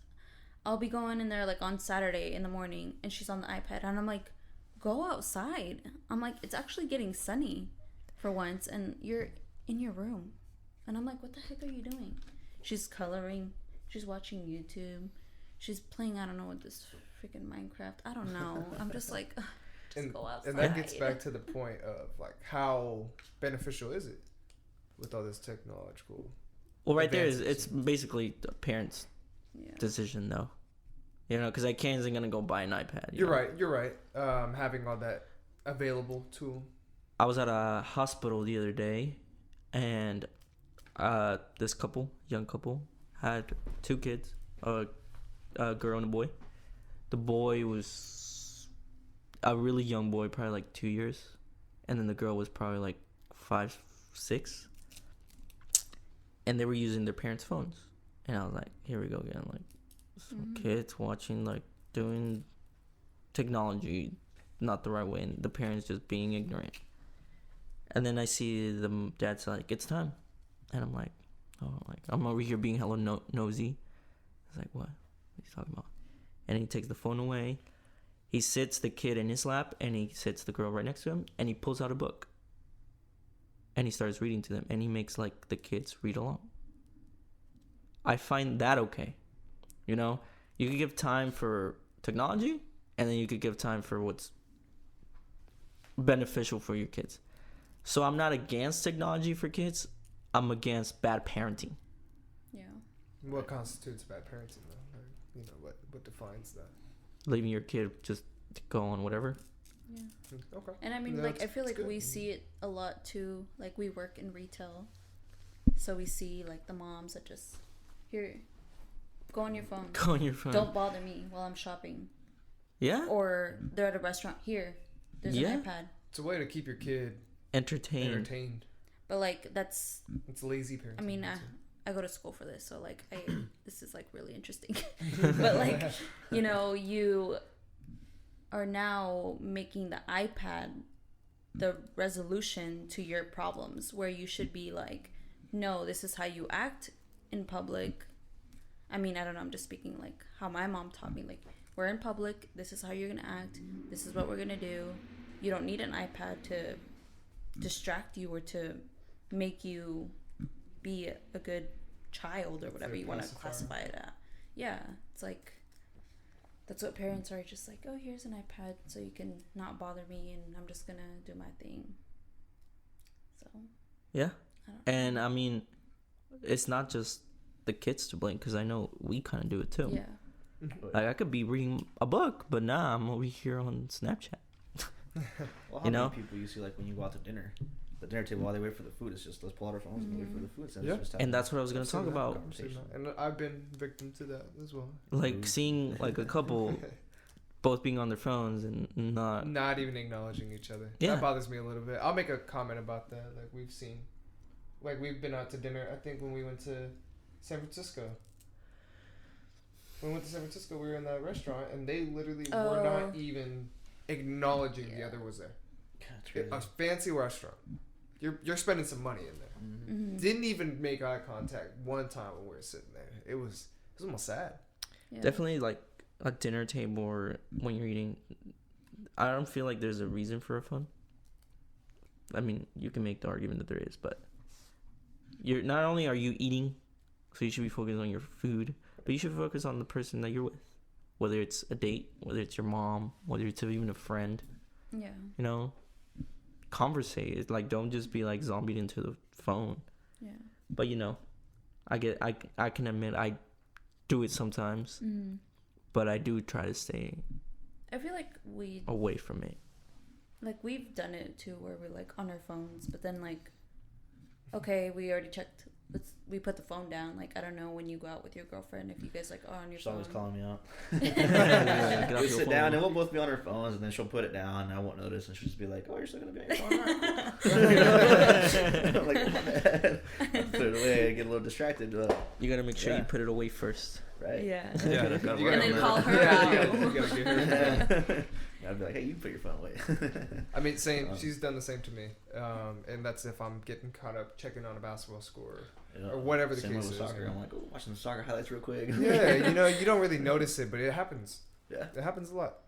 I'll be going in there like on Saturday in the morning, and she's on the iPad, and I'm like, go outside. I'm like, it's actually getting sunny for once, and you're in your room. And I'm like, what the heck are you doing? She's coloring. She's watching YouTube. She's playing, I don't know what this freaking Minecraft. I don't know. I'm just like, ugh, just go outside. And that gets back to the point of like how beneficial is it with all this technological. Well, right there is advances. it's basically the parents' Yeah. decision though. You know, because I can't isn't gonna go buy an iPad. you You're know? right. You're right. Having all that available to 'em. I was at a hospital the other day, and this young couple, had 2 kids, a girl and a boy. The boy was a really young boy, probably like 2 years, and then the girl was probably like 5, 6. And they were using their parents' phones, and I was like, "Here we go again!" Like, some kids watching, like, doing technology not the right way, and the parents just being ignorant. And then I see the dad's like, "It's time," and I'm like, "Oh, like I'm over here being hella nosy." I was like, "What? What are you talking about?" And he takes the phone away. He sits the kid in his lap, and he sits the girl right next to him, and he pulls out a book. And he starts reading to them, and he makes like the kids read along. I find that okay. You know, you could give time for technology, and then you could give time for what's beneficial for your kids. So I'm not against technology for kids. I'm against bad parenting. Yeah. What constitutes bad parenting though? Like, you know, what defines that? Leaving your kid just to go on whatever. Yeah. Okay. And I mean, Yeah, like, I that's- feel like that's we good. see it a lot too. Like, we work in retail. So we see, like, the moms that just, here, go on your phone. Go on your phone. Don't bother me while I'm shopping. Yeah. Or they're at a restaurant. Here, there's Yeah. an iPad. It's a way to keep your kid Entertained. entertained. But, like, that's, It's lazy parenting. I mean, that's I go to school for this, so like this is like really interesting. But like, you know, you are now making the iPad the resolution to your problems, where you should be like, no, this is how you act in public. I mean, I don't know, I'm just speaking like how my mom taught me, like, we're in public, this is how you're gonna act, this is what we're gonna do. You don't need an iPad to distract you or to make you be a good child or whatever you want to classify it at. Yeah, it's like, that's what parents are, just like, oh, here's an iPad so you can not bother me and I'm just gonna do my thing. So Yeah. And I mean, it's not just the kids to blame, because I know we kind of do it too. yeah. Like, I could be reading a book, but nah, I'm over here on Snapchat. Well, how You many know? people you see, like, when you go out to dinner, the dinner table, while they wait for the food, it's just, let's pull out our phones and wait for the food. So Yeah. just And that's what I was going to talk about. I've seen that. And I've been victim to that as well. Like, seeing like a couple both being on their phones and Not even acknowledging each other. Yeah. That bothers me a little bit. I'll make a comment about that. Like, we've been out to dinner, I think, when we went to San Francisco. When we went to San Francisco, we were in that restaurant, and they literally were not even acknowledging the other was there. A fancy restaurant. You're spending some money in there. Mm-hmm. Didn't even make eye contact one time when we were sitting there. It was almost sad. Yeah. definitely like a dinner table or when you're eating. I don't feel like there's a reason for a phone. I mean, you can make the argument that there is, but you're not only are you eating, so you should be focused on your food, but you should focus on the person that you're with, whether it's a date, whether it's your mom, whether it's even a friend. Yeah. You know, conversate. It's like, don't just be like zombied into the phone. Yeah. But you know, I can admit I do it sometimes, Mm-hmm. but I do try to stay I feel like away from it. like we've done it too, where we're like on our phones, but then like, okay, we already checked. We put the phone down. Like, I don't know when you go out with your girlfriend, if you guys like are on your She's phone. always calling me out. Get off We your sit phone. down and we'll both be on our phones, and then she'll put it down, and I won't notice, and she'll just be like, "Oh, you're still gonna be on your phone?" I'm like, "My bad." I put it away. I get a little distracted, You gotta make sure Yeah. you put it away first. right? Yeah. Yeah. Gotta cover You it. And then gotta- call her yeah, out. You gotta get her. I'd be like, "Hey, you put your phone away." I mean, same. She's done the same to me, and that's if I'm getting caught up checking on a basketball score. Or whatever the Same case with is, soccer. yeah. I'm like, "Oh, watching the soccer highlights real quick." Yeah, you don't really notice it, but it happens. Yeah. It happens a lot.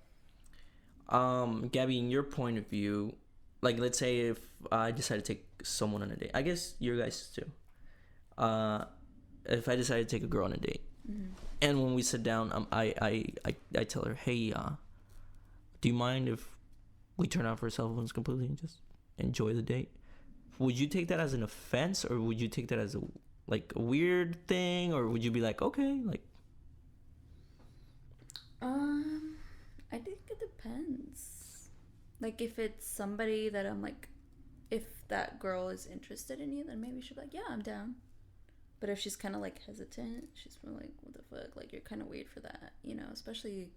Gabby, in your point of view, like, let's say if I decide to take someone on a date, I guess your guys too. If I decide to take a girl on a date, Mm-hmm. and when we sit down, I tell her, hey, do you mind if we turn off our cell phones completely and just enjoy the date? Would you take that as an offense, or would you take that as a weird thing, or would you be like, okay, like? I think it depends. Like, if it's somebody that I'm like, if that girl is interested in you, then maybe she'll be like, yeah, I'm down. But if she's kind of like hesitant, she's probably like, what the fuck? Like, you're kind of weird for that, you know? Especially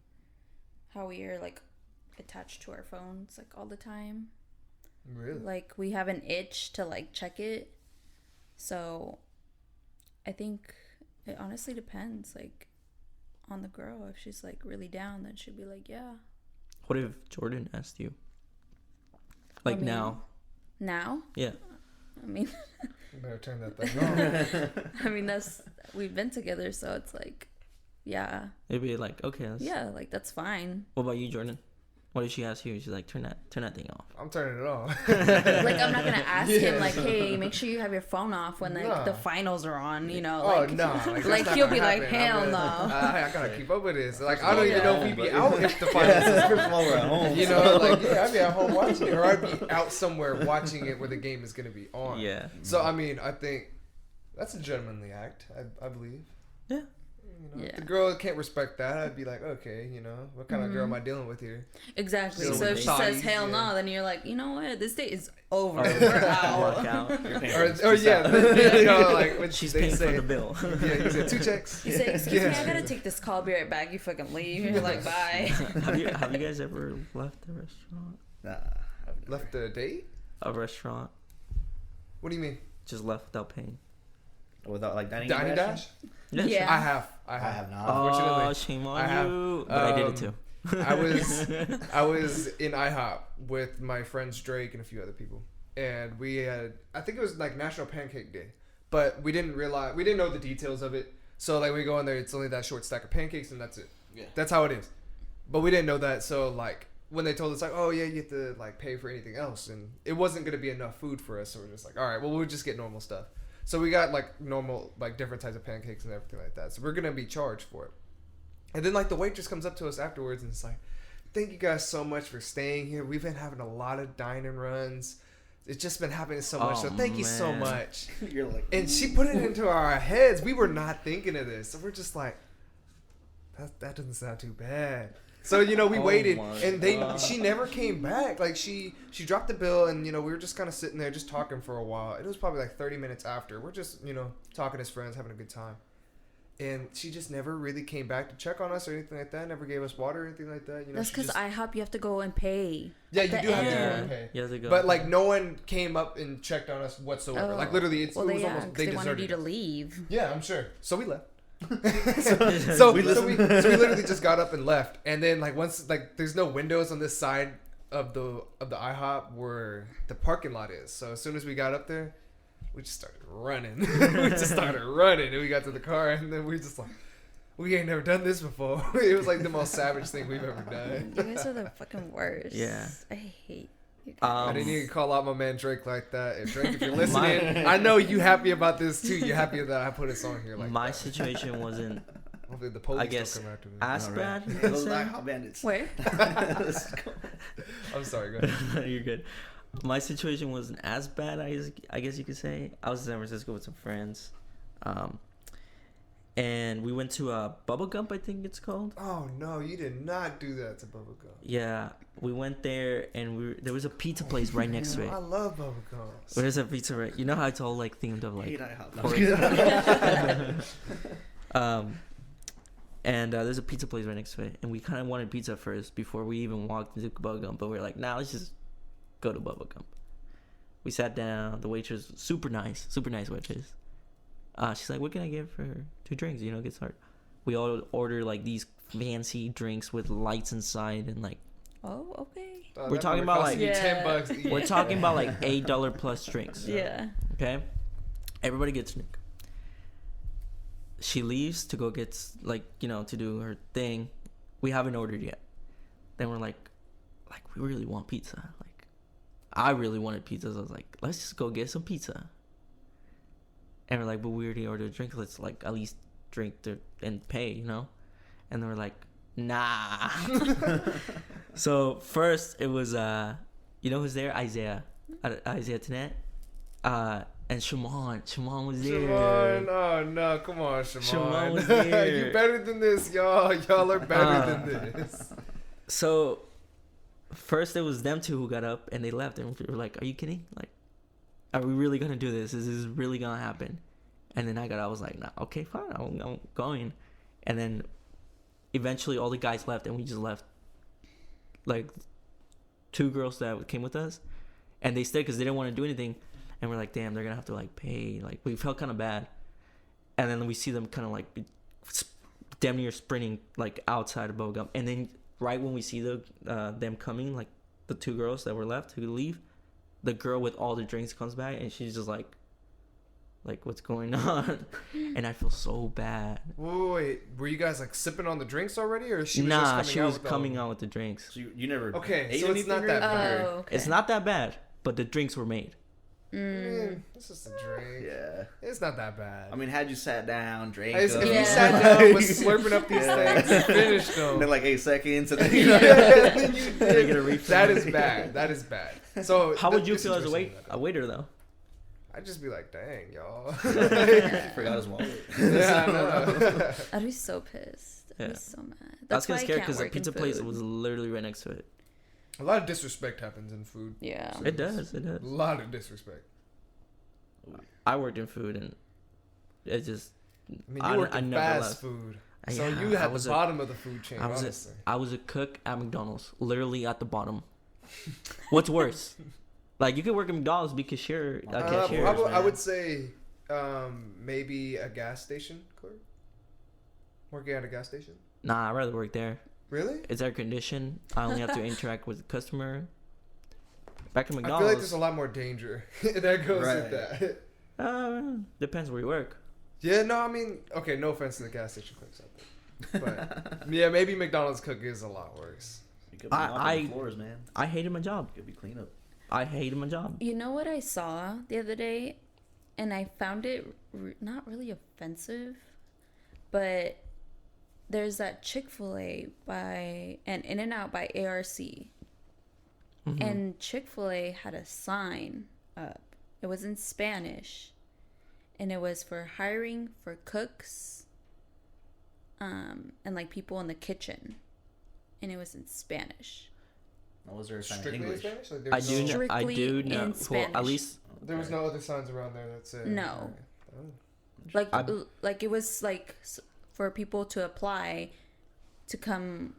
how we are like attached to our phones like all the time. Really? Like, we have an itch to like check it. So I think it honestly depends, like, on the girl. If she's like really down, then she'd be like, yeah. What if Jordan asked you? Like, I mean, now? Now? Yeah. I mean, You better turn that thing on. I mean, we've been together, so it's like, yeah. It'd be like, okay. Yeah, like, that's fine. What about you, Jordan? What if she asks you? She's like, turn that thing off. I'm turning it off. Like, I'm not gonna ask him Yeah. like, hey, make sure you have your phone off when like Nah. the finals are on, you know? Oh Like, no! Like, like, that's not he'll gonna be like, happen. hell I'm no. I gotta keep up with this. Like, I don't even know if we'd be Yeah. out if the finals is First of all, we're at home. You know, like, yeah, I'd be at home watching it, or I'd be out somewhere watching it where the game is gonna be on. Yeah. So I mean, I think that's a gentlemanly act. I believe. Yeah. You know, Yeah. if the girl can't respect that, I'd be like, okay, you know, what kind of girl am I dealing with here? Exactly. So So with if she the says size, hell yeah. no, then you're like, you know what? This date is over. Or We're out. walk out. You're paying Or for it. yeah, you know, like when She's they paying say, for the bill. yeah, you said 2 checks. You say, excuse me, Yeah. I gotta take this call, be right back. You fucking leave. You're like, bye. have you guys ever left a restaurant? Nah, I've never. Left the date? A restaurant What do you mean? just left without paying. Without like dining Dining Dash? Yeah. Yeah. I have. I have not. Unfortunately, Oh, shame on I have, you. But I did it too. I was in IHOP with my friends Drake and a few other people, and we had, I think it was like National Pancake Day, but we didn't know the details of it. So like we go in there, it's only that short stack of pancakes and that's it. Yeah. That's how it is. But we didn't know that, so like when they told us like, oh yeah, you have to like pay for anything else, and it wasn't gonna be enough food for us, so we're just like, all right, well we'll just get normal stuff. So we got like normal, like different types of pancakes and everything like that. So we're gonna be charged for it. And then like the waitress comes up to us afterwards and it's like, thank you guys so much for staying here. We've been having a lot of dining runs. It's just been happening so much. So thank you so much. You're like, And she put it into our heads. We were not thinking of this. So we're just like, that doesn't sound too bad. So, you know, we waited and she never came back. Like she dropped the bill and, you know, we were just kind of sitting there just talking for a while. It was probably like 30 minutes after. We're just, you know, talking as friends, having a good time. And she just never really came back to check on us or anything like that. Never gave us water or anything like that. You know, That's because IHOP, you have to go and pay. Yeah, you do have to go end. and pay. You have to go. But like no one came up and checked on us whatsoever. Oh. Like literally, it was Yeah, almost 'cause they they wanted deserted you to us. leave. Yeah, I'm sure. So we left. so we literally just got up and left. And then like once like there's no windows on this side of the IHOP where the parking lot is. So as soon as we got up there, we just started running. And we got to the car and then we just like, we ain't never done this before. It was like the most savage thing we've ever done. You guys are the fucking worst. Yeah. I hate you guys. I didn't even call out my man Drake like that. And Drake, if you're listening, I know you happy about this too. You're happy that I put a song here like my that. situation wasn't, Hopefully the police I guess, don't come after me. as all bad. right. you could Those say. IHOP bandits. Where? I'm sorry, go ahead. You're good. My situation wasn't as bad, I guess you could say. I was in San Francisco with some friends. And we went to Bubba Gump, I think it's called. Oh no, you did not do that to Bubblegum. Yeah, we went there and there was a pizza place right next to it. I love Bubblegum. There's a pizza right. You know how it's all like themed of I hate like. IHOP. And there's a pizza place right next to it, and we kind of wanted pizza first before we even walked into Bubba Gump, but we were like, nah, let's just go to Bubba Gump. We sat down. The waitress, super nice waitress. She's like, what can I get for 2 drinks? You know, get started. We all order like these fancy drinks with lights inside and like. Oh, okay. We're talking about like $10 each. we're talking about like $8 plus drinks. Yeah. Okay, everybody gets a drink. She leaves to go get like, you know, to do her thing. We haven't ordered yet. Then we're like we really want pizza. Like, I really wanted pizza. So I was like, let's just go get some pizza. And we're like, but we already ordered a drink. Let's like at least drink and pay, you know. And they were like, nah. So first it was you know who's there? Isaiah Tenet. And Shimon was there. Shimon, oh no, come on, Shimon. Shimon was there. You better than this, y'all. Y'all are better than this. So first it was them two who got up and they left, and we were like, are you kidding? Like, are we really gonna do this? Is this really gonna happen? And then I was like, nah, okay, fine, I'm going. And then eventually all the guys left, and we just left like 2 girls that came with us, and they stayed because they didn't want to do anything. And we're like, damn, they're gonna have to like pay. Like, we felt kind of bad. And then we see them kind of like damn near sprinting like outside of Bogum. And then right when we see them coming, like the 2 girls that were left who leave, the girl with all the drinks comes back, and she's just like what's going on? And I feel so bad. Wait, were you guys like sipping on the drinks already, or she was She was coming out with the drinks. So you never. Okay, ate so it's not anything that or- bad. Oh, okay. It's not that bad, but the drinks were made. It's just a drink. Yeah. It's not that bad. I mean, had you sat down, drank. If them, you Yeah. sat down, was slurping up these things, and finished them. and then like 8 seconds, and then Yeah, then you They get a did. refill. That is bad. That is bad. So How would you this feel as situation a waiter though? I'd just be like, dang, y'all. forgot his wallet. Yeah, I know. I'd be so pissed. I'd Yeah. be so mad. I was That's kind why of I scared can't because the work in pizza place food. was literally right next to it. A lot of disrespect happens in food. Yeah. It does. A lot of disrespect. I worked in food, and it just. I mean, you work in never fast left. food. Yeah, So you I had was the bottom of the food chain, honestly. I was a cook at McDonald's, literally at the bottom. What's worse? Like, you could work at McDonald's, be cashier, cashier. I would say maybe a gas station clerk. Working at a gas station. Nah, I'd rather work there. Really? It's air conditioned. I only have to interact with the customer. Back at I McDonald's. feel like there's a lot more danger that goes with that. Depends where you work. Yeah, no, I mean, okay, no offense to the gas station cooks out there. But, yeah, maybe McDonald's cook is a lot worse. You could be mopping the floors, man. I hated my job. It could be cleanup. I hated my job. You know what I saw the other day? And I found it not really offensive, but there's that Chick-fil-A and In-N-Out by ARC. Mm-hmm. And Chick-fil-A had a sign up. It was in Spanish. And it was for hiring for cooks and like people in the kitchen. And it was in Spanish. Was there a sign in Strictly in English? Spanish? Like, I there's do. no, Know, I Strictly do know. in Well, Spanish. at least there was no other signs around there that said... No. Oh. Like it was like for people to apply to come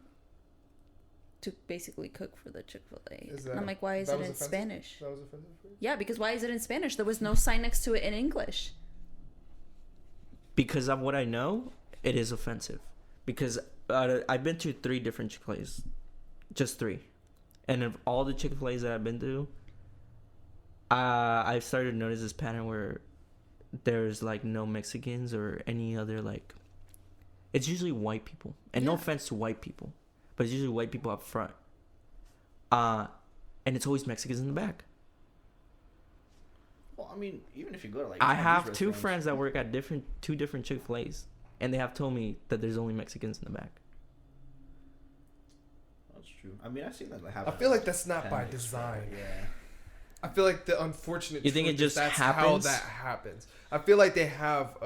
to basically cook for the Chick-fil-A. And I'm like, why is it in offensive? Spanish? That was offensive for you? Yeah, because why is it in Spanish? There was no sign next to it in English. because of what I know, it is offensive. Because I've been to 3 different Chick-fil-A's, just 3, and of all the Chick-fil-A's that I've been to, I've started to notice this pattern where there's like no Mexicans or any other like. It's usually white people, and no Yeah. offense to white people, but it's usually white people up front. And it's always Mexicans in the back. Well, I mean, even if you go to like I Chinese have 2 restaurants- friends that work at 2 different Chick-fil-A's, and they have told me that there's only Mexicans in the back. That's true. I mean, I've seen that happen. I feel like that's not by Panic, design. Yeah. I feel like the unfortunate You think truth it just is that's happens? how that happens. I feel like they have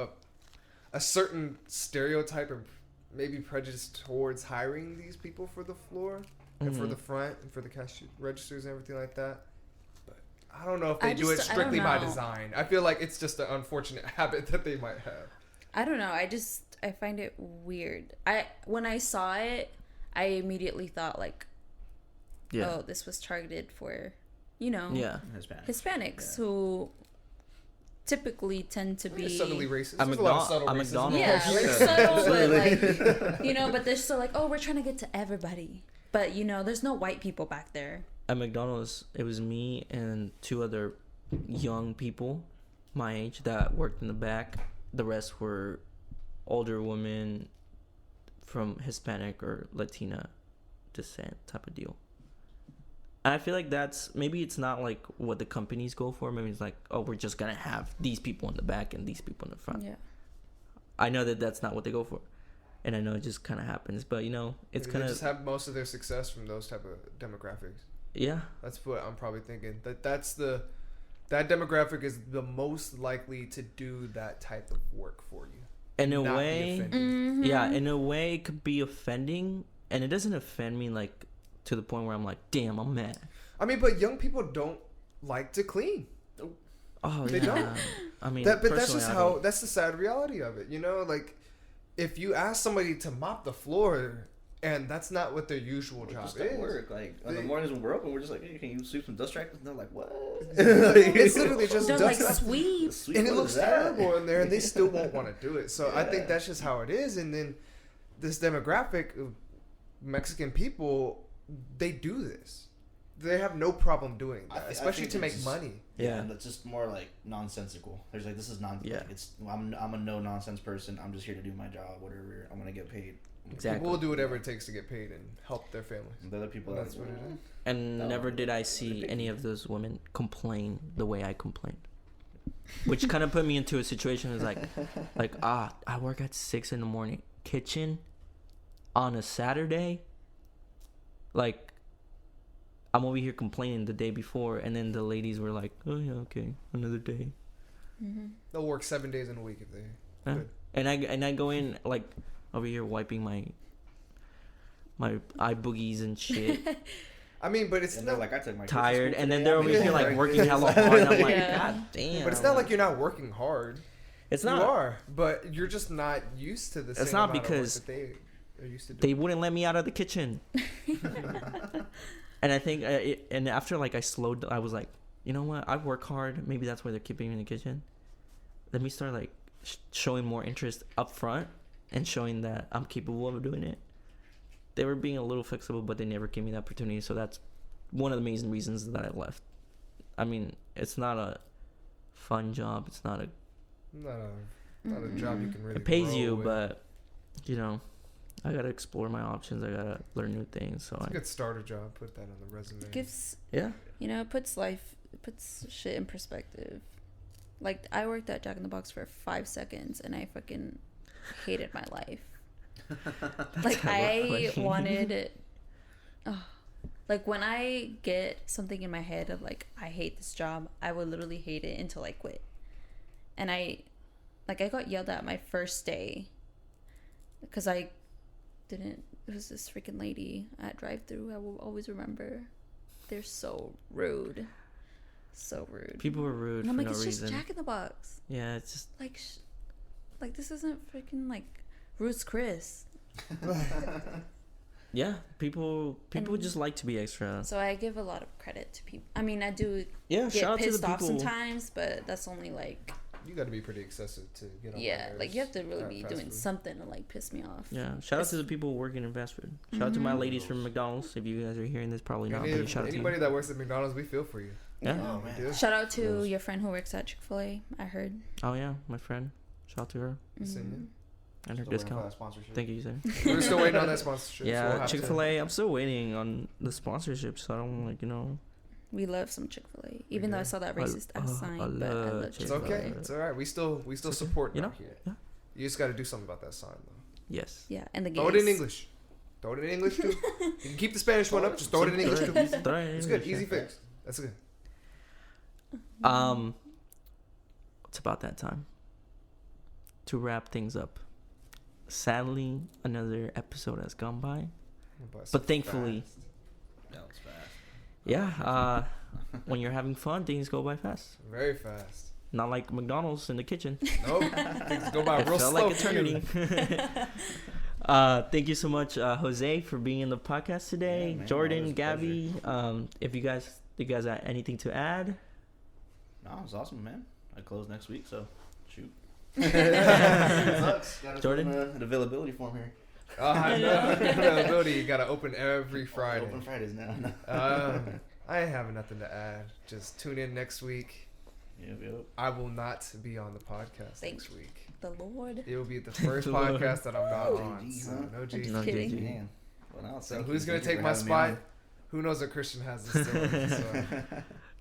a certain stereotype or maybe prejudice towards hiring these people for the floor and for Mhm. the front and for the cash registers and everything like that. But I don't know if they I do it just- I strictly don't by know. design. I feel like it's just an unfortunate habit that they might have. I don't know. I find it weird. When I saw it, I immediately thought like, Yeah. oh, this was targeted for, you know, Yeah. Hispanics Yeah. who typically tend to I mean, it's be subtly racist. A There's a lot of subtle McDonald's- racism. yeah, like Yeah. subtle, but like, you know, but they're still like, oh, we're trying to get to everybody. But you know, there's no white people back there. At McDonald's, it was me and 2 other young people my age that worked in the back. The rest were older women from Hispanic or Latina descent type of deal. And I feel like that's, maybe it's not like what the companies go for. Maybe it's like, oh, we're just going to have these people in the back and these people in the front. Yeah. I know that that's not what they go for. And I know it just kind of happens. But, you know, it's Maybe kind they of, just have most of their success from those type of demographics. yeah. That's what I'm probably thinking. That demographic is the most likely to do that type of work for you. In a Not be way, offended. Mm-hmm. yeah, in a way it could be offending. And it doesn't offend me like to the point where I'm like, damn, I'm mad. I mean, but young people don't like to clean. Oh, They yeah. don't. I mean, But that's personally, just I how. don't. That's the sad reality of it. You know, like if you ask somebody to mop the floor, and that's not what their usual Or job just is. at work. Like on the They- mornings when we're open, we're just like, hey, can you sweep some dust tracks? And they're like, what? It's literally just They're dust. like sweep. Sweep, And it what looks is that? terrible in there, and they still won't want to do it. So I think Yeah. that's just how it is. And then this demographic of Mexican people, they do this. They have no problem doing I that, thi- I especially think to it's make just- money. Yeah. And it's just more like nonsensical. There's like, this is Yeah. like, it's I'm a no nonsense person. I'm just here to do my job. Whatever. I'm gonna get paid. Exactly. People will do whatever it takes to get paid and help their families. And the other people That's that what it is. And No, never did I that's see ridiculous. any of those women complain the way I complained. Which kind of put me into a situation was like, I work at 6 a.m. kitchen on a Saturday. Like, I'm over here complaining the day before, and then the ladies were like, oh yeah, okay, another day. Mm-hmm. They'll work 7 days in a week if they. Yeah. Good. And I go in like over here wiping my eye boogies and shit, I mean, but it's and not they're like, I took my kids to tired, school and then today. they're I over made here it like right working there." hella hard. I'm like, Yeah. god damn. But it's not like you're not working hard. It's You not. are, but you're just not used to the same It's not amount of work because that they are used to They doing. wouldn't let me out of the kitchen. And I think, and after like I was like, you know what? I work hard. Maybe that's why they're keeping me in the kitchen. let me start like showing more interest up front and showing that I'm capable of doing it. They were being a little flexible, but they never gave me the opportunity. So that's one of the main reasons that I left. I mean, it's not a fun job. It's not a job you can really. It pays grow you, with. but you know, I gotta explore my options. I gotta learn new things. So It's a good starter job. Put that on the resume. Gives, yeah. you know, it puts shit in perspective. Like, I worked at Jack in the Box for 5 seconds, and I fucking hated my life. Like, I wanted it. Oh, like, when I get something in my head of, like, I hate this job, I would literally hate it until I quit. And I got yelled at my first day because I didn't. It was this freaking lady at drive-thru. I will always remember. They're so rude. So rude. People were rude And I'm for like, no it's reason. just Jack in the Box. Yeah, it's just Like this isn't freaking like Ruth's Chris. yeah. People And- just like to be extra. So I give a lot of credit to people. I mean, I do Yeah, get shout out to pissed the off people. sometimes, but that's only like, You got to be pretty excessive to get on. yeah, my like you have to nerves really at be fast doing food. something to like piss me off. Yeah, shout out to the people working in fast food. Shout out to my Mhm. ladies from McDonald's. If you guys are hearing this, probably not. Any- But shout out to you. anybody that works at McDonald's, we feel for you. Yeah. Oh We man. do. Shout out to your friend who works at Chick-fil-A. I heard. Oh yeah, my friend. Shout out to her Listen, Mhm. and her Still waiting for discount. that sponsorship. Thank you, sir. We're still waiting on that sponsorship. so we'll Yeah, have to- Chick-fil-A. I'm still waiting on the sponsorship, so I don't like We love some Chick-fil-A. Even though I do. saw that I- racist ass I sign, love but I love It's Chick-fil-A. Chick-fil-A. okay. It's all right. We still okay. support You down know? here. Yeah. You just got to do something about that sign though. Yes. Yeah, and the gays. Throw it in English. Throw it in English too. You can keep the Spanish one up. Just throw it in English too. Throw it in It's good. English, Easy yeah. fix. That's good. It's about that time to wrap things up. Sadly, another episode has gone by, but thankfully, That was fast. yeah. When you're having fun, things go by fast. Very fast. Not like McDonald's in the kitchen. Nope. Things go by It real felt slow. like for you. eternity. Thank you so much, Jose, for being in the podcast today. Yeah, man, Jordan, always a Gabby, if you guys have anything to add. No, it was awesome, man. I close next week, so shoot. Jordan? An availability form here. I know. Availability. You gotta open every Friday. Open Fridays now. I ain't having nothing to add. Just tune in next week. Yep. I will not be on the podcast Thank next week. The Lord. It will be the first The Lord. podcast that I'm not Oh, on. GG, So huh? no G. Just No, kidding. JG. Man. Well, now, So thank who's you. gonna Thank you take for my having me spot? on. Who knows what Christian has in store? So.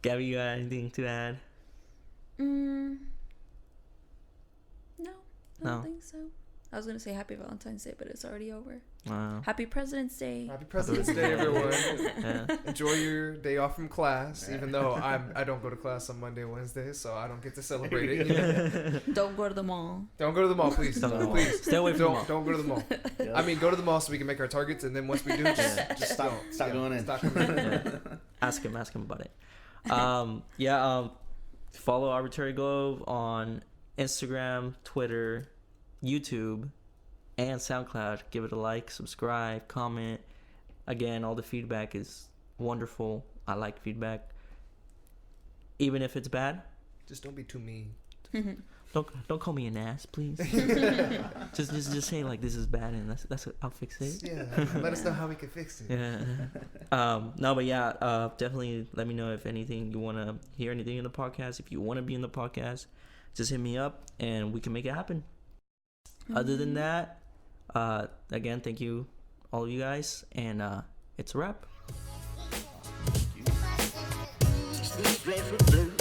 Gabby, you got anything to add? No, I No. don't think so. I was gonna say Happy Valentine's Day, but it's already over. Wow. Happy President's Day. Happy President's Day, everyone. Yeah. Enjoy your day off from class, even though I don't go to class on Monday, Wednesday, so I don't get to celebrate it. You know? Don't go to the mall. Don't go to the mall, please. Don't go to the mall. Please. Stay away from the mall. Don't go to the mall. Yep. I mean, go to the mall so we can make our targets, and then once we do, just Stop going in. Stop coming in. Yeah. Ask him about it. Follow Arbitrary Globe on Instagram, Twitter, YouTube, and SoundCloud. Give it a like, subscribe, comment. Again, all the feedback is wonderful. I like feedback, even if it's bad. Just don't be too mean. Don't call me an ass, please. just say like this is bad, and that's I'll fix it. Yeah, let us know how we can fix it. Yeah. No, but yeah, definitely let me know if anything you want to hear anything in the podcast. If you want to be in the podcast, just hit me up and we can make it happen. Other than that, again, thank you, all of you guys, and it's a wrap. Thank you.